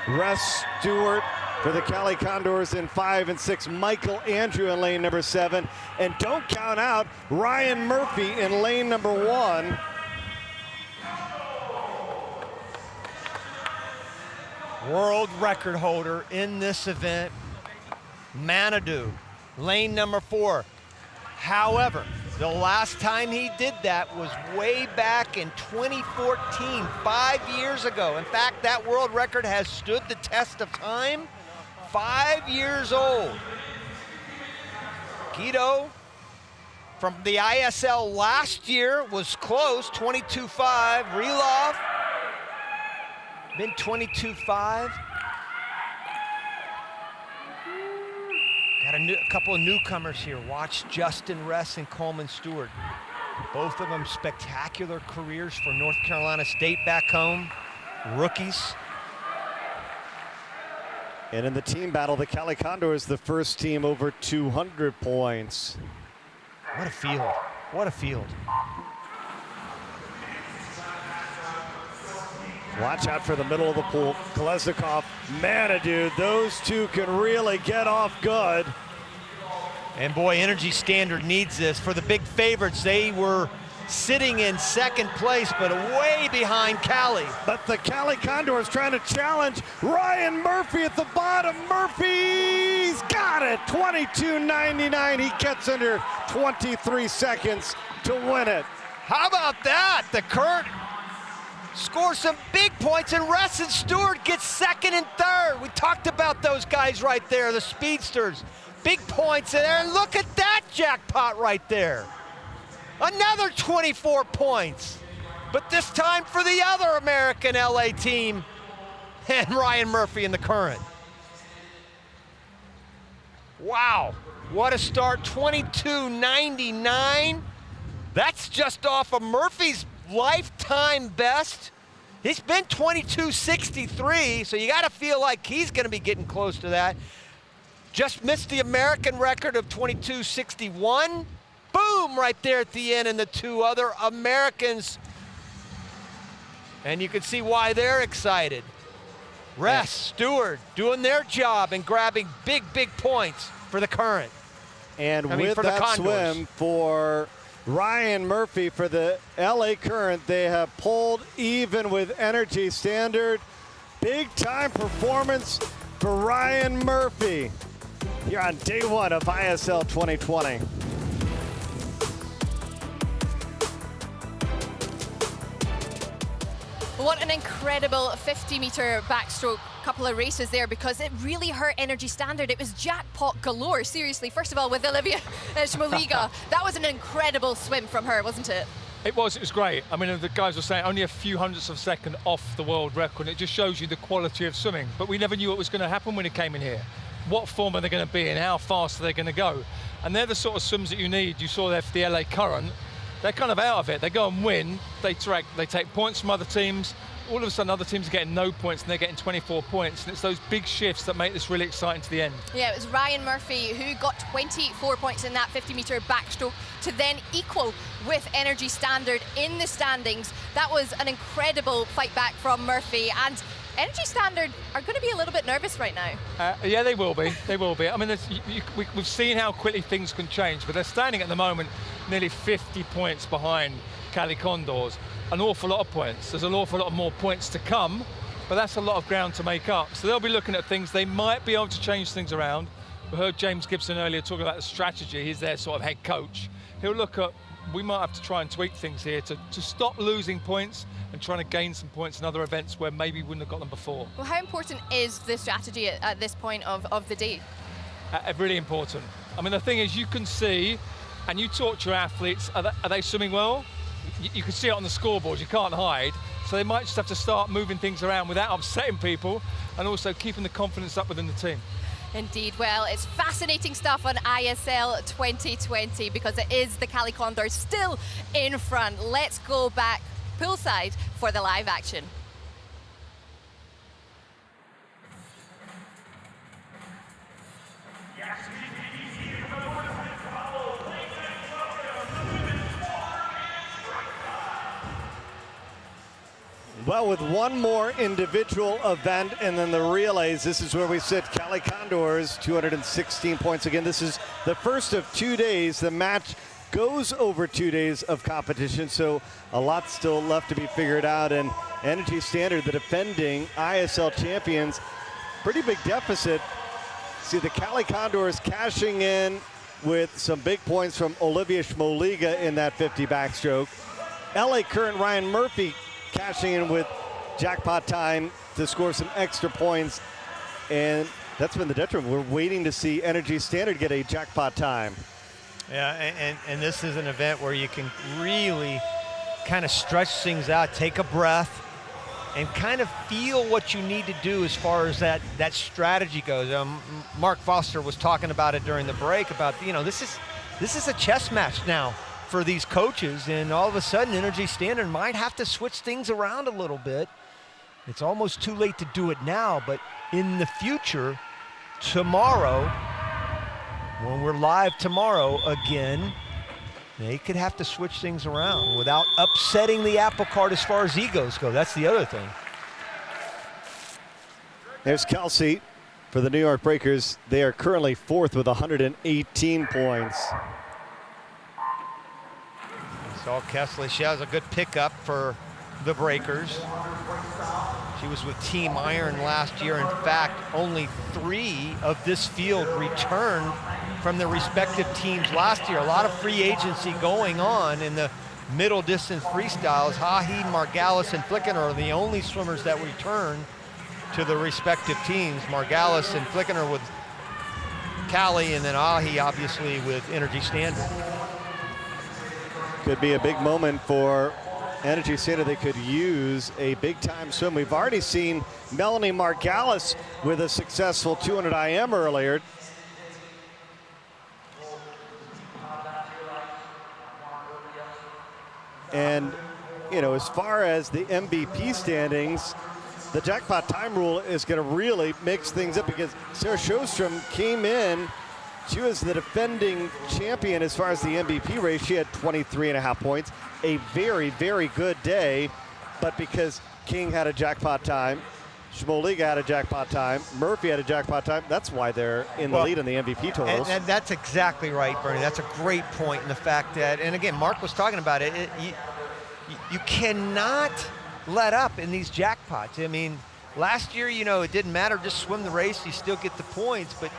Russ Stewart for the Cali Condors in 5 and 6, Michael Andrew in lane number 7, and don't count out Ryan Murphy in lane number 1. World record holder in this event, Manadou, lane number 4. However, the last time he did that was way back in 2014, 5 years ago. In fact, that world record has stood the test of time, 5 years old. Guido from the ISL last year was close, 22.5. Relov, been 22.5. Got a couple of newcomers here. Watch Justin Ress and Coleman Stewart. Both of them spectacular careers for North Carolina State back home. Rookies. And in the team battle, the Cali Condors, the first team over 200 points. What a field. What a field. Watch out for the middle of the pool. Kolesnikov, Manadou, those two can really get off good. And boy, Energy Standard needs this. For the big favorites, they were sitting in second place, but way behind Cali. But the Cali Condors trying to challenge Ryan Murphy at the bottom. Murphy's got it, 22.99. He gets under 23 seconds to win it. How about that? The Kurt scores some big points, and Ress and Stewart gets second and third. We talked about those guys right there, the speedsters. Big points in there, and look at that jackpot right there. Another 24 points, but this time for the other American LA team and Ryan Murphy in the current. Wow, what a start, 22.99. That's just off of Murphy's lifetime best. He's been 22.63, so you gotta feel like he's gonna be getting close to that. Just missed the American record of 22.61. Boom, right there at the end, and the two other Americans. And you can see why they're excited. Ress, Stewart doing their job and grabbing big, big points for the current. And with that swim for Ryan Murphy for the LA Current, they have pulled even with Energy Standard. Big time performance for Ryan Murphy here on day one of ISL 2020. What an incredible 50-meter backstroke couple of races there, because it really hurt Energy Standard. It was jackpot galore, seriously. First of all, with Olivia Shmoliga, that was an incredible swim from her, wasn't it? It was great. I mean, the guys were saying only a few hundredths of a second off the world record. It just shows you the quality of swimming. But we never knew what was going to happen when it came in here. What form are they going to be and how fast are they going to go? And they're the sort of swims that you need. You saw there for the LA Current. They're kind of out of it. They go and win. They take points from other teams. All of a sudden, other teams are getting no points and they're getting 24 points. And it's those big shifts that make this really exciting to the end. Yeah, it was Ryan Murphy who got 24 points in that 50-meter backstroke to then equal with Energy Standard in the standings. That was an incredible fight back from Murphy. And Energy Standard are going to be a little bit nervous right now. Yeah, they will be. They will be. I mean, we've seen how quickly things can change, but they're standing at the moment nearly 50 points behind Cali Condors. An awful lot of points. There's an awful lot more points to come, but that's a lot of ground to make up. So they'll be looking at things. They might be able to change things around. We heard James Gibson earlier talking about the strategy. He's their sort of head coach. He'll look at, we might have to try and tweak things here to stop losing points and trying to gain some points in other events where maybe we wouldn't have got them before. Well, how important is the strategy at this point of the day? Really important. I mean, the thing is, you can see, and you talk to your athletes, are they swimming well? You can see it on the scoreboard, you can't hide. So they might just have to start moving things around without upsetting people and also keeping the confidence up within the team. Indeed. Well, it's fascinating stuff on ISL 2020 because it is the Cali Condors still in front. Let's go back poolside for the live action. Well, with one more individual event and then the relays, this is where we sit. Cali Condors, 216 points. Again, this is the first of 2 days. The match goes over 2 days of competition, so a lot still left to be figured out. And Energy Standard, the defending ISL champions, pretty big deficit. See the Cali Condors cashing in with some big points from Olivia Shmoliga in that 50 backstroke. LA Current Ryan Murphy cashing in with jackpot time to score some extra points, and that's been the detriment. We're waiting to see Energy Standard get a jackpot time. Yeah, and this is an event where you can really kind of stretch things out, take a breath, and kind of feel what you need to do as far as that strategy goes. Mark Foster was talking about it during the break about, this is a chess match now for these coaches, and all of a sudden Energy Standard might have to switch things around a little bit. It's almost too late to do it now, but in the future, tomorrow, when we're live tomorrow again, they could have to switch things around without upsetting the apple cart as far as egos go. That's the other thing. There's Kelsi for the New York Breakers. They are currently fourth with 118 points. So Kesley, she has a good pickup for the Breakers. She was with Team Iron last year. In fact, only 3 of this field returned from their respective teams last year. A lot of free agency going on in the middle distance freestyles. Hahi, Margalis, and Flickener are the only swimmers that return to the respective teams. Margalis and Flickener with Cali, and then Ahi obviously with Energy Standard. Could be a big moment for Energy Standard. They could use a big-time swim. We've already seen Melanie Margalis with a successful 200 IM earlier. And, as far as the MVP standings, the jackpot time rule is going to really mix things up because Sarah Sjostrom came in. She was the defending champion as far as the MVP race. She had 23.5 points. A very, very good day. But because King had a jackpot time, Schmoliga had a jackpot time. Murphy had a jackpot time. That's why they're in the lead in the MVP totals. And that's exactly right, Bernie. That's a great point in the fact that, and again, Mark was talking about it, you cannot let up in these jackpots. I mean, last year, it didn't matter, just swim the race, you still get the points, but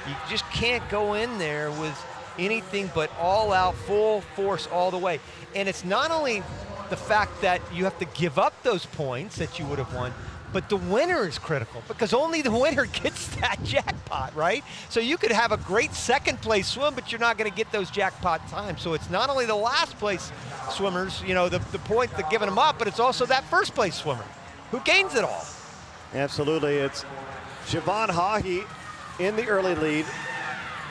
you just can't go in there with anything but all out, full force all the way. And it's not only the fact that you have to give up those points that you would have won, but the winner is critical because only the winner gets that jackpot, right? So you could have a great second place swim, but you're not going to get those jackpot times. So it's not only the last place swimmers, the point that giving them up, but it's also that first place swimmer who gains it all. Absolutely. It's Siobhan Haughey in the early lead.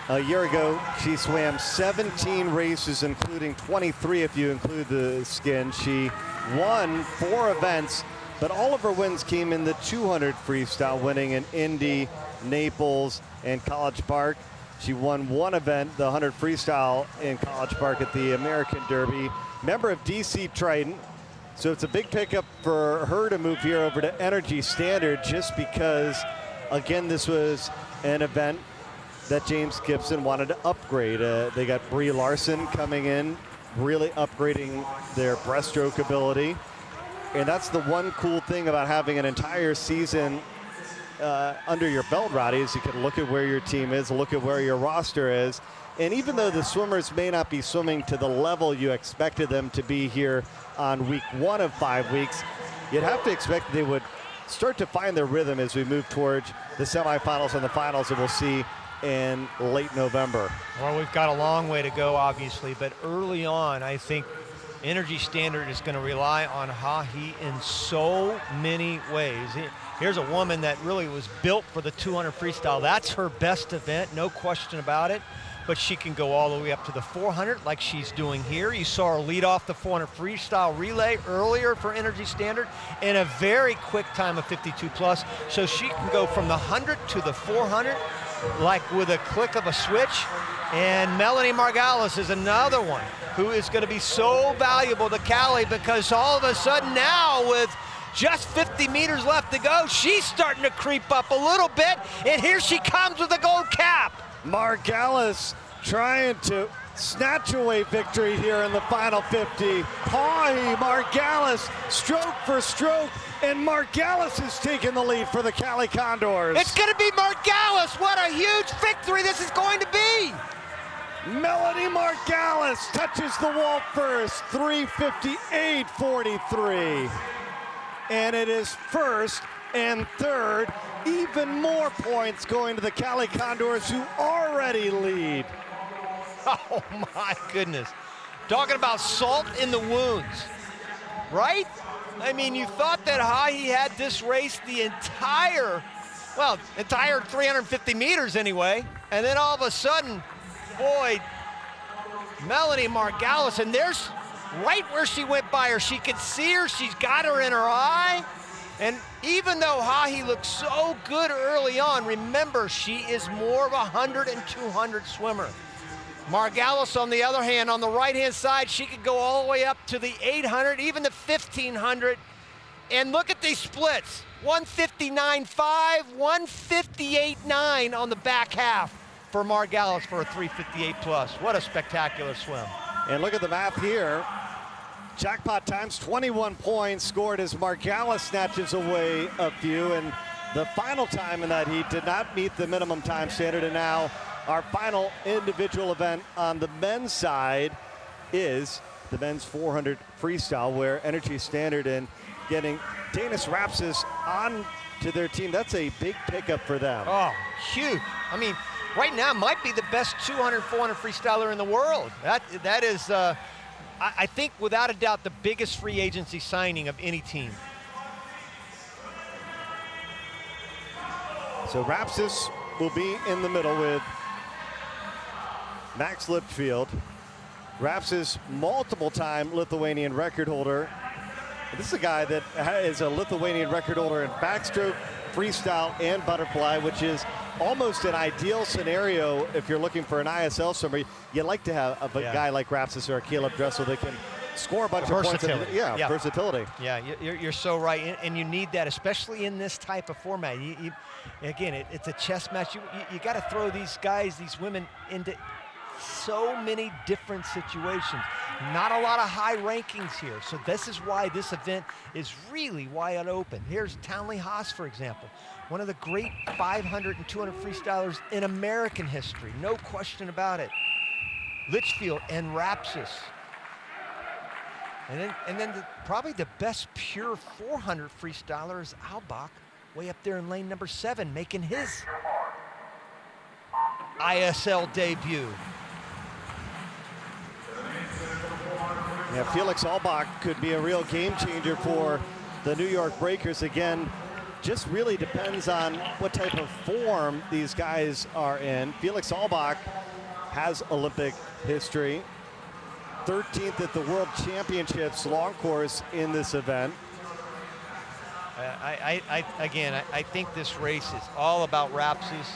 A year ago, she swam 17 races, including 23 if you include the skin. She won 4 events, but all of her wins came in the 200 freestyle, winning in Indy, Naples, and College Park. She won 1 event, the 100 freestyle in College Park at the American Derby. Member of DC Triton. So it's a big pickup for her to move here over to Energy Standard just because, again, this was an event that James Gibson wanted to upgrade. They got Brie Larson coming in, really upgrading their breaststroke ability. And that's the one cool thing about having an entire season under your belt, Roddy, is you can look at where your team is, look at where your roster is. And even though the swimmers may not be swimming to the level you expected them to be here on week 1 of 5 weeks, you'd have to expect they would start to find their rhythm as we move towards the semifinals and the finals that we'll see in late November. Well, we've got a long way to go, obviously, but early on, I think Energy Standard is going to rely on Haughey in so many ways. Here's a woman that really was built for the 200 freestyle. That's her best event, no question about it. But she can go all the way up to the 400 like she's doing here. You saw her lead off the 400 freestyle relay earlier for Energy Standard in a very quick time of 52 plus. So she can go from the 100 to the 400 like with a click of a switch. And Melanie Margalis is another one who is going to be so valuable to Cali because all of a sudden now with just 50 meters left to go, she's starting to creep up a little bit. And here she comes with a gold cap. Margalis trying to snatch away victory here in the final 50. Haughey, Margalis, stroke for stroke, and Margalis is taking the lead for the Cali Condors. It's going to be Margalis. What a huge victory this is going to be. Melanie Margalis touches the wall first, 3:58.43. And it is first and third, even more points going to the Cali Condors, who already lead. Oh my goodness. Talking about salt in the wounds, right? I mean, you thought that Haughey had this race the entire 350 meters anyway, and then all of a sudden, boy, Melanie Margalis, and there's right where she went by her, she could see her, she's got her in her eye. And even though Haughey looked so good early on, remember, she is more of a 100 and 200 swimmer. Margalis, on the other hand, on the right-hand side, she could go all the way up to the 800, even the 1,500. And look at these splits, 159.5, 158.9 on the back half for Margalis for a 358 plus. What a spectacular swim. And look at the math here. Jackpot times 21 points scored as Margalis snatches away a few, and the final time in that heat did not meet the minimum time standard. And now our final individual event on the men's side is the men's 400 freestyle, where Energy Standard and getting Danis Rapsis on to their team. That's a big pickup for them. Oh, huge. I mean, right now might be the best 200, 400 freestyler in the world. That is, I think, without a doubt, the biggest free agency signing of any team. So Rapsis will be in the middle with Max Lipfield. Rapsis, multiple-time Lithuanian record holder. This is a guy that is a Lithuanian record holder in backstroke, freestyle, and butterfly, which is almost an ideal scenario if you're looking for an ISL swimmer. You like to have a guy like Rapsis or a Caleb Dressel that can score a bunch of points. Yeah, Versatility. Yeah, you're so right, and you need that, especially in this type of format. Again, it's a chess match. You got to throw these guys, these women, into so many different situations. Not a lot of high rankings here, so this is why this event is really wide open. Here's Townley Haas, for example, one of the great 500 and 200 freestylers in American history, no question about it. Litchfield and Rapsis. And then probably the best pure 400 freestyler is Albach, way up there in lane number 7, making his ISL debut. Yeah, Felix Albach could be a real game changer for the New York Breakers. Again, just really depends on what type of form these guys are in. Felix Albach has Olympic history. 13th at the World Championships long course in this event. I think this race is all about Rapsis.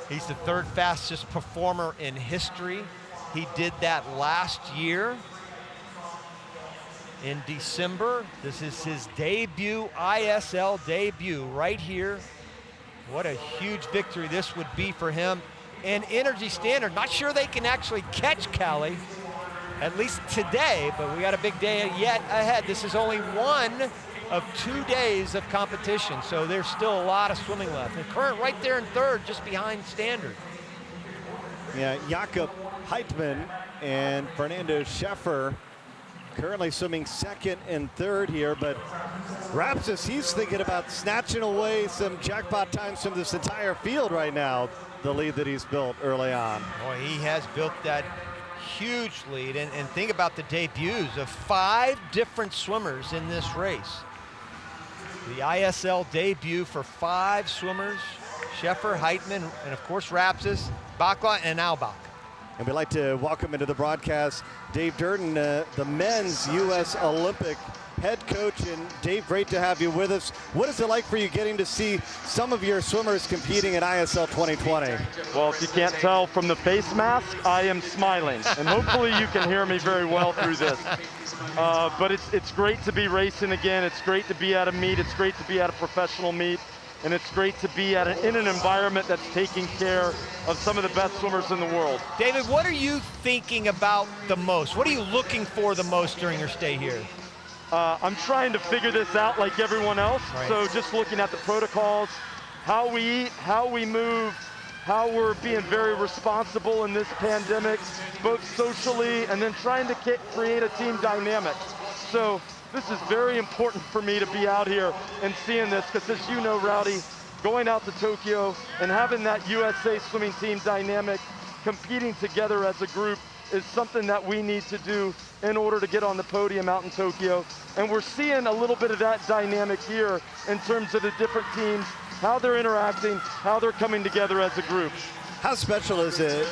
He's the 3rd fastest performer in history. He did that last year in December. This is his debut, ISL debut right here. What a huge victory this would be for him. And Energy Standard, not sure they can actually catch Cali, at least today, but we got a big day yet ahead. This is only one of 2 days of competition, so there's still a lot of swimming left. And Current right there in 3rd, just behind Standard. Yeah, Jakob Heitmann and Fernando Scheffer currently swimming 2nd and 3rd here, but Rapsis, he's thinking about snatching away some jackpot times from this entire field right now, the lead that he's built early on. Boy, he has built that huge lead, and think about the debuts of 5 different swimmers in this race. The ISL debut for 5 swimmers, Scheffer, Heitmann, and of course Rapsis, Bakla, and Albach. And we'd like to welcome into the broadcast Dave Durden, the men's U.S. Olympic head coach. And Dave, great to have you with us. What is it like for you getting to see some of your swimmers competing in ISL 2020? Well, if you can't tell from the face mask, I am smiling. And hopefully you can hear me very well through this. But it's great to be racing again. It's great to be at a meet. It's great to be at a professional meet. And it's great to be in an environment that's taking care of some of the best swimmers in the world. David, what are you thinking about the most? What are you looking for the most during your stay here? I'm trying to figure this out like everyone else. Right. So just looking at the protocols, how we eat, how we move, how we're being very responsible in this pandemic, both socially and then trying to create a team dynamic. So this is very important for me to be out here and seeing this, because as you know, Rowdy, going out to Tokyo and having that USA swimming team dynamic, competing together as a group, is something that we need to do in order to get on the podium out in Tokyo. And we're seeing a little bit of that dynamic here in terms of the different teams, how they're interacting, how they're coming together as a group. How special is it,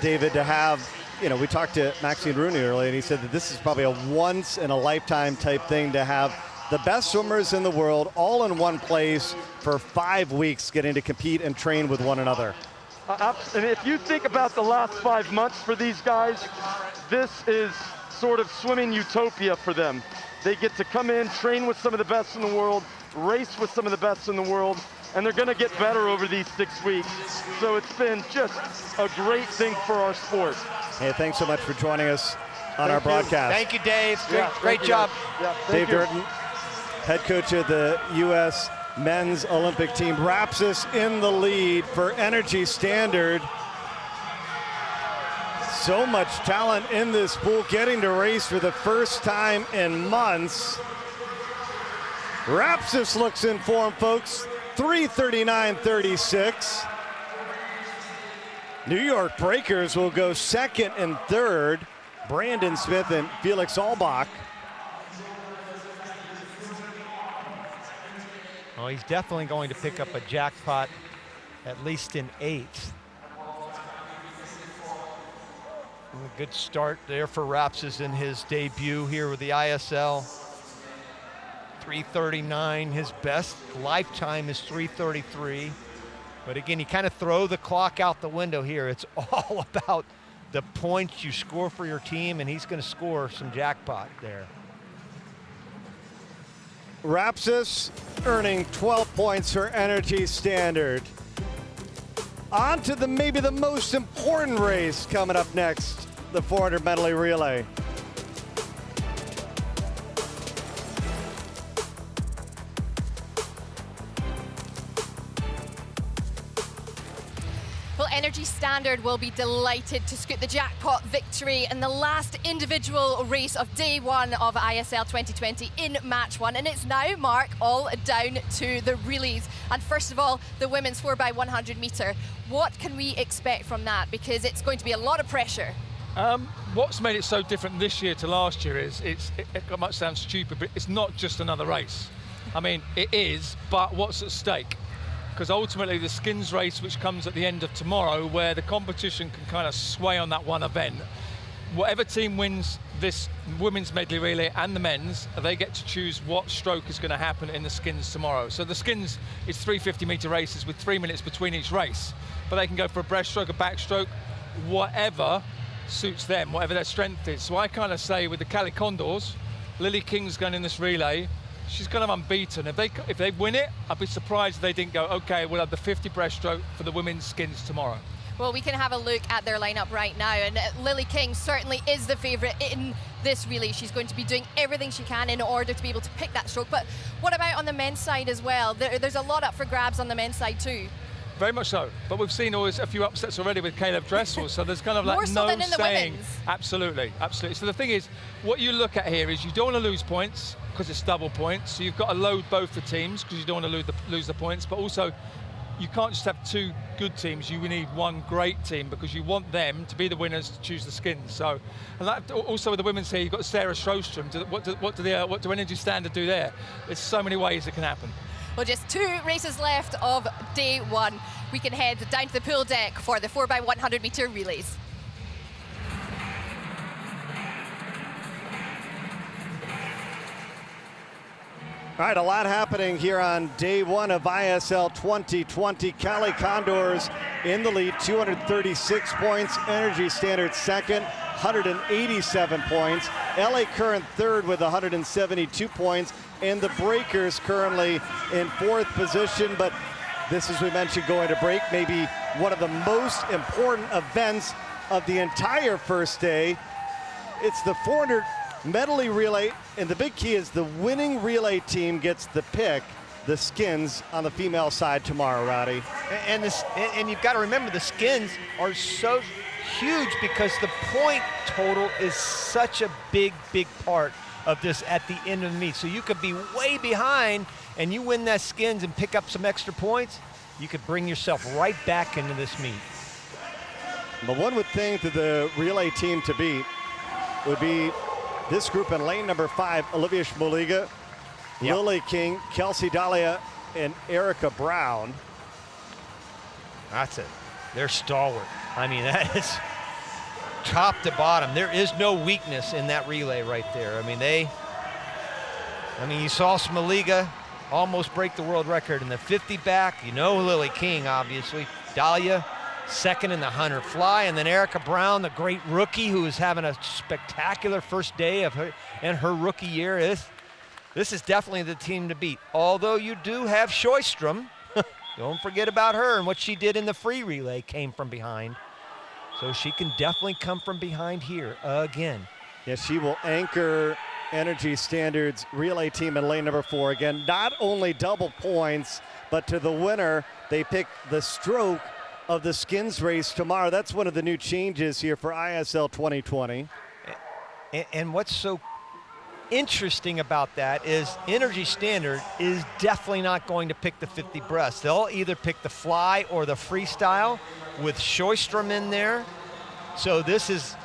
David, to have, we talked to Maxime Rooney earlier, and he said that this is probably a once-in-a-lifetime type thing to have the best swimmers in the world all in one place for 5 weeks getting to compete and train with one another. And if you think about the last 5 months for these guys, this is sort of swimming utopia for them. They get to come in, train with some of the best in the world, race with some of the best in the world, and they're going to get better over these 6 weeks. So it's been just a great thing for our sport. Hey, thanks so much for joining us on our broadcast. Thank you, Dave. Great job. Dave Durden, head coach of the U.S. men's Olympic team. Rapsis in the lead for Energy Standard. So much talent in this pool, getting to race for the first time in months. Rapsis looks in form, folks. 3:39.36. New York Breakers will go 2nd and 3rd. Brandon Smith and Felix Albach. Oh, he's definitely going to pick up a jackpot, at least in 8th. A good start there for Rapsis in his debut here with the ISL. 3:39, his best lifetime is 3:33. But again, you kind of throw the clock out the window here. It's all about the points you score for your team, and he's going to score some jackpot there. Rapsis earning 12 points for Energy Standard. On to maybe the most important race coming up next, the 400 medley relay. Well, Energy Standard will be delighted to scoop the jackpot victory in the last individual race of day one of ISL 2020 in Match 1. And it's now, Mark, all down to the relays. And first of all, the women's 4x100 meter. What can we expect from that? Because it's going to be a lot of pressure. What's made it so different this year to last year is, it might sound stupid, but it's not just another race. I mean, it is, but what's at stake? Because ultimately the skins race, which comes at the end of tomorrow, where the competition can kind of sway on that one event, whatever team wins this women's medley relay and the men's, they get to choose what stroke is going to happen in the skins tomorrow. So the skins is 350-meter races with 3 minutes between each race, but they can go for a breaststroke, a backstroke, whatever suits them, whatever their strength is. So I kind of say with the Cali Condors, Lily King's going in this relay. She's kind of unbeaten. If they win it, I'd be surprised if they didn't go, okay, we'll have the 50 breaststroke for the women's skins tomorrow. Well, we can have a look at their lineup right now, and Lily King certainly is the favourite in this relay. She's going to be doing everything she can in order to be able to pick that stroke. But what about on the men's side as well? There's a lot up for grabs on the men's side too. Very much so, but we've seen always a few upsets already with Caleb Dressel, so there's kind of like More so no than in the saying. women's. Absolutely, absolutely. So the thing is, what you look at here is you don't want to lose points because it's double points, so you've got to load both the teams because you don't want to lose the points, but also you can't just have two good teams, you need one great team because you want them to be the winners to choose the skins. So, and that, also with the women's here, you've got Sarah Sjostrom. What do Energy Standard do there? There's so many ways it can happen. Well, just 2 races left of day one. We can head down to the pool deck for the 4x100 meter relays. All right, a lot happening here on day one of ISL 2020. Cali Condors in the lead, 236 points. Energy Standard second, 187 points. LA Current third with 172 points. And the Breakers currently in 4th position. But this, as we mentioned, going to break, maybe one of the most important events of the entire first day. It's the 400 medley relay, and the big key is the winning relay team gets the pick, the skins on the female side tomorrow, Roddy. And you've got to remember the skins are so huge because the point total is such a big part of this at the end of the meet. So you could be way behind and you win that skins and pick up some extra points, you could bring yourself right back into this meet. But one would think that the relay team to beat would be this group in lane number 5, Olivia Shmoliga, Lily King, Kelsi Dahlia, and Erica Brown. That's it. They're stalwart. I mean, that is top to bottom. There is no weakness in that relay right there. I mean, you saw Shmoliga almost break the world record in the 50 back. You know Lily King, obviously. Dahlia, second in the 100 fly, and then Erica Brown, the great rookie who is having a spectacular first day of her rookie year. This is definitely the team to beat. Although you do have Sjostrom, don't forget about her, and what she did in the free relay came from behind. So she can definitely come from behind here again. Yes, she will anchor Energy Standard's relay team in lane number 4 again. Not only double points, but to the winner, they pick the stroke of the skins race tomorrow. That's one of the new changes here for ISL 2020. And what's so interesting about that is Energy Standard is definitely not going to pick the 50 breast. They'll either pick the fly or the freestyle with Sjostrom in there. So this is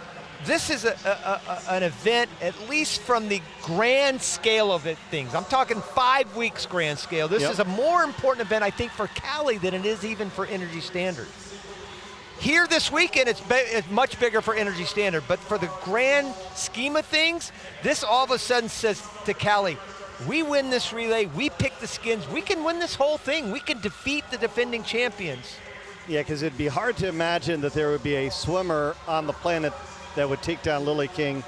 an event, at least from the grand scale of things. I'm talking 5 weeks grand scale. This is a more important event, I think, for Cali than it is even for Energy Standard. Here this weekend, it's much bigger for Energy Standard, but for the grand scheme of things, this all of a sudden says to Cali, we win this relay, we pick the skins, we can win this whole thing, we can defeat the defending champions. Yeah, because it'd be hard to imagine that there would be a swimmer on the planet that would take down Lily King